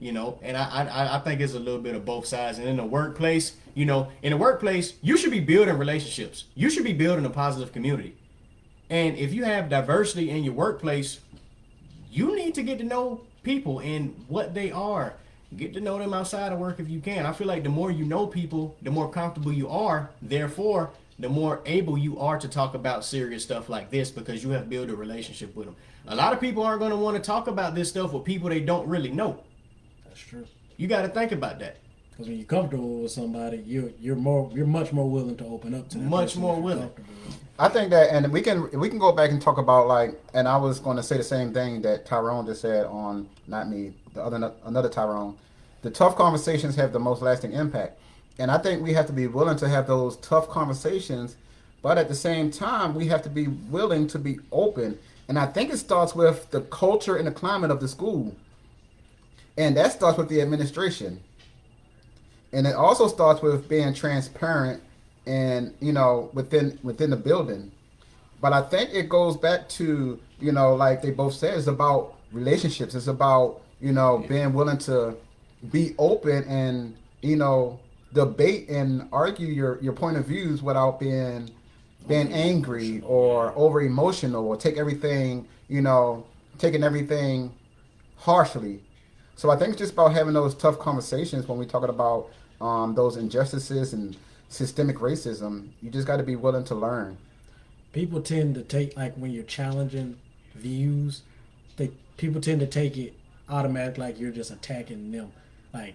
And I think it's a little bit of both sides. And in the workplace, you should be building relationships. You should be building a positive community. And if you have diversity in your workplace, you need to get to know people and what they are. Get to know them outside of work if you can. I feel like the more you know people, the more comfortable you are. Therefore, the more able you are to talk about serious stuff like this, because you have built a relationship with them. A lot of people aren't going to want to talk about this stuff with people they don't really know. That's true. You got to think about that. Because when you're comfortable with somebody, you're much more willing to open up to them. Much more willing. I think that, and we can go back and talk about, like, and I was going to say the same thing that Tyrone just said on, not me, another Tyrone. The tough conversations have the most lasting impact, and I think we have to be willing to have those tough conversations, but at the same time we have to be willing to be open. And I think it starts with the culture and the climate of the school, and that starts with the administration, and it also starts with being transparent and within the building. But I think it goes back to, like they both said, it's about relationships. It's about being willing to be open and debate and argue your point of views without being angry or over emotional, or taking everything harshly. So I think it's just about having those tough conversations when we're talking about those injustices and systemic racism. You just got to be willing to learn. People tend to take, like, when you're challenging views, people tend to take it automatic, like you're just attacking them. Like,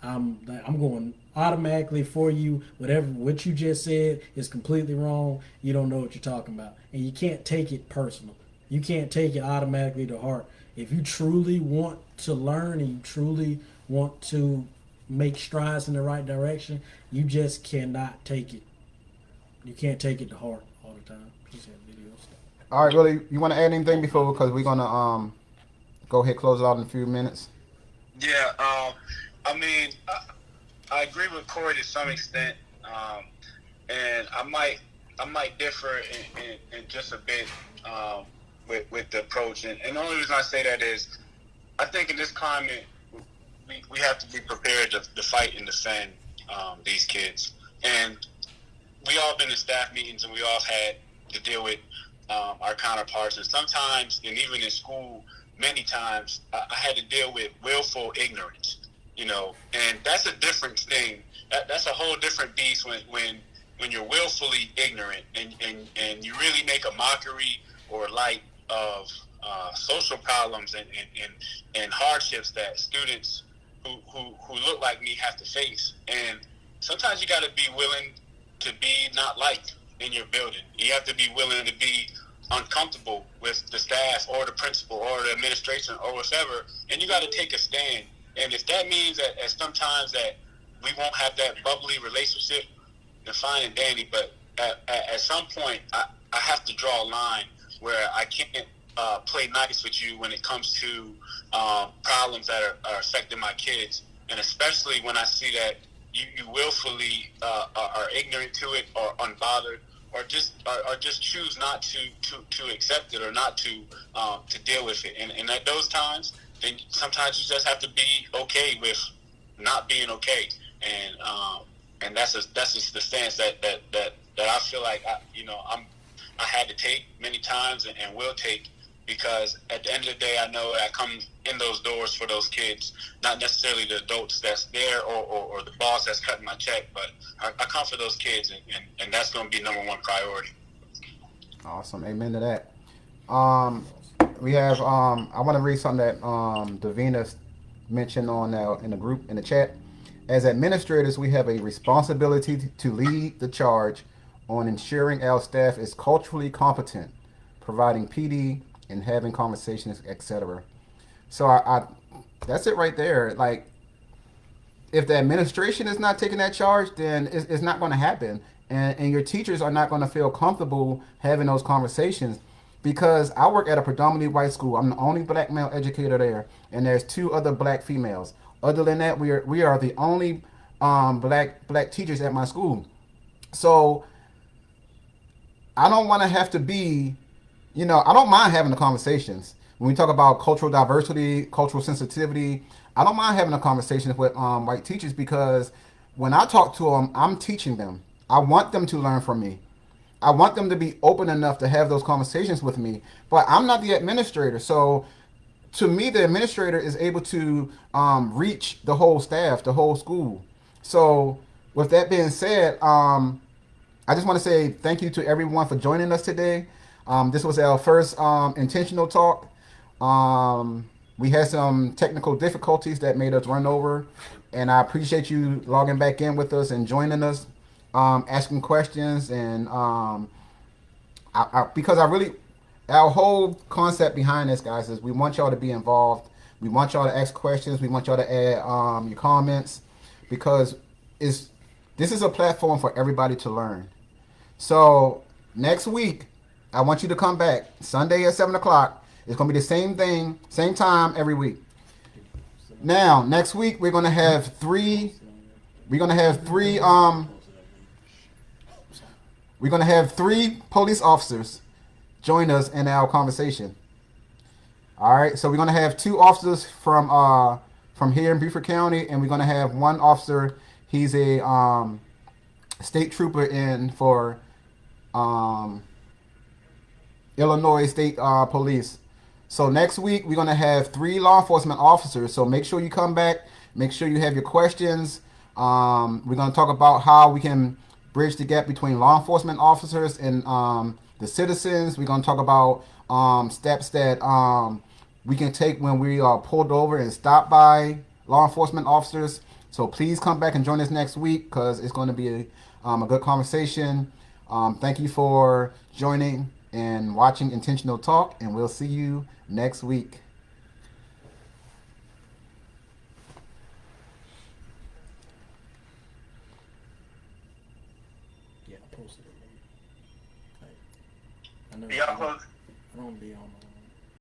I'm going automatically for you. What you just said is completely wrong. You don't know what you're talking about, and you can't take it personal. You can't take it automatically to heart. If you truly want to learn and you truly want to make strides in the right direction, you just cannot take it. You can't take it to heart all the time. Just have videos. All right, Willie, you want to add anything before, because we're gonna go ahead, close it out in a few minutes. Yeah, I mean, I agree with Corey to some extent, and I might differ in just a bit with the approach. And the only reason I say that is, I think in this climate, we have to be prepared to fight and defend these kids. And we all been in staff meetings, and we all had to deal with our counterparts. And sometimes, and even in school, many times, I had to deal with willful ignorance, and that's a different thing. That's a whole different beast when you're willfully ignorant and you really make a mockery or light of social problems and hardships that students who look like me have to face. And sometimes you got to be willing to be not liked in your building. You have to be willing to be uncomfortable with the staff or the principal or the administration or whatever, and you got to take a stand. And if that means that sometimes that we won't have that bubbly relationship, then fine and dandy. But at some point, I have to draw a line where I can't play nice with you when it comes to problems that are affecting my kids, and especially when I see that you willfully are ignorant to it or unbothered, or just choose not to accept it or not to deal with it. And at those times, then sometimes you just have to be okay with not being okay. And that's just the stance that I feel like I had to take many times and will take, because at the end of the day, I know I come in those doors for those kids, not necessarily the adults that's there or the boss that's cutting my check, but I come for those kids, and that's going to be number one priority. Awesome. Amen to that. We have, I want to read something that Davina mentioned in the group, in the chat. As administrators, we have a responsibility to lead the charge on ensuring our staff is culturally competent, providing PD, and having conversations, etc. So that's it right there. Like, if the administration is not taking that charge, then it's not going to happen. And your teachers are not going to feel comfortable having those conversations because I work at a predominantly white school. I'm the only black male educator there, and there's two other black females. Other than that, we are the only black teachers at my school. So I don't want to have to be, I don't mind having the conversations. When we talk about cultural diversity, cultural sensitivity, I don't mind having a conversation with white teachers because when I talk to them, I'm teaching them. I want them to learn from me. I want them to be open enough to have those conversations with me. But I'm not the administrator. So to me, the administrator is able to reach the whole staff, the whole school. So with that being said, I just want to say thank you to everyone for joining us today. This was our first intentional talk. We had some technical difficulties that made us run over, and I appreciate you logging back in with us and joining us, asking questions, and because I really, our whole concept behind this, guys, is we want y'all to be involved. We want y'all to ask questions. We want y'all to add your comments because it's this is a platform for everybody to learn. So next week, I want you to come back Sunday at 7 o'clock. It's gonna be the same thing, same time every week. Now, next week we're gonna have three. We're gonna have three. We're gonna have three police officers join us in our conversation. All right. So we're gonna have two officers from here in Beaufort County, and we're gonna have one officer. He's a state trooper in for um, Illinois State Police. So next week we're gonna have three law enforcement officers. So make sure you come back. Make sure you have your questions. We're gonna talk about how we can bridge the gap between law enforcement officers and the citizens. We're gonna talk about steps that we can take when we are pulled over and stopped by law enforcement officers. So please come back and join us next week because it's going to be a good conversation. Thank you for joining and watching Intentional Talk, and we'll see you next week. Yeah, I posted it. I know Y'all close. I don't be on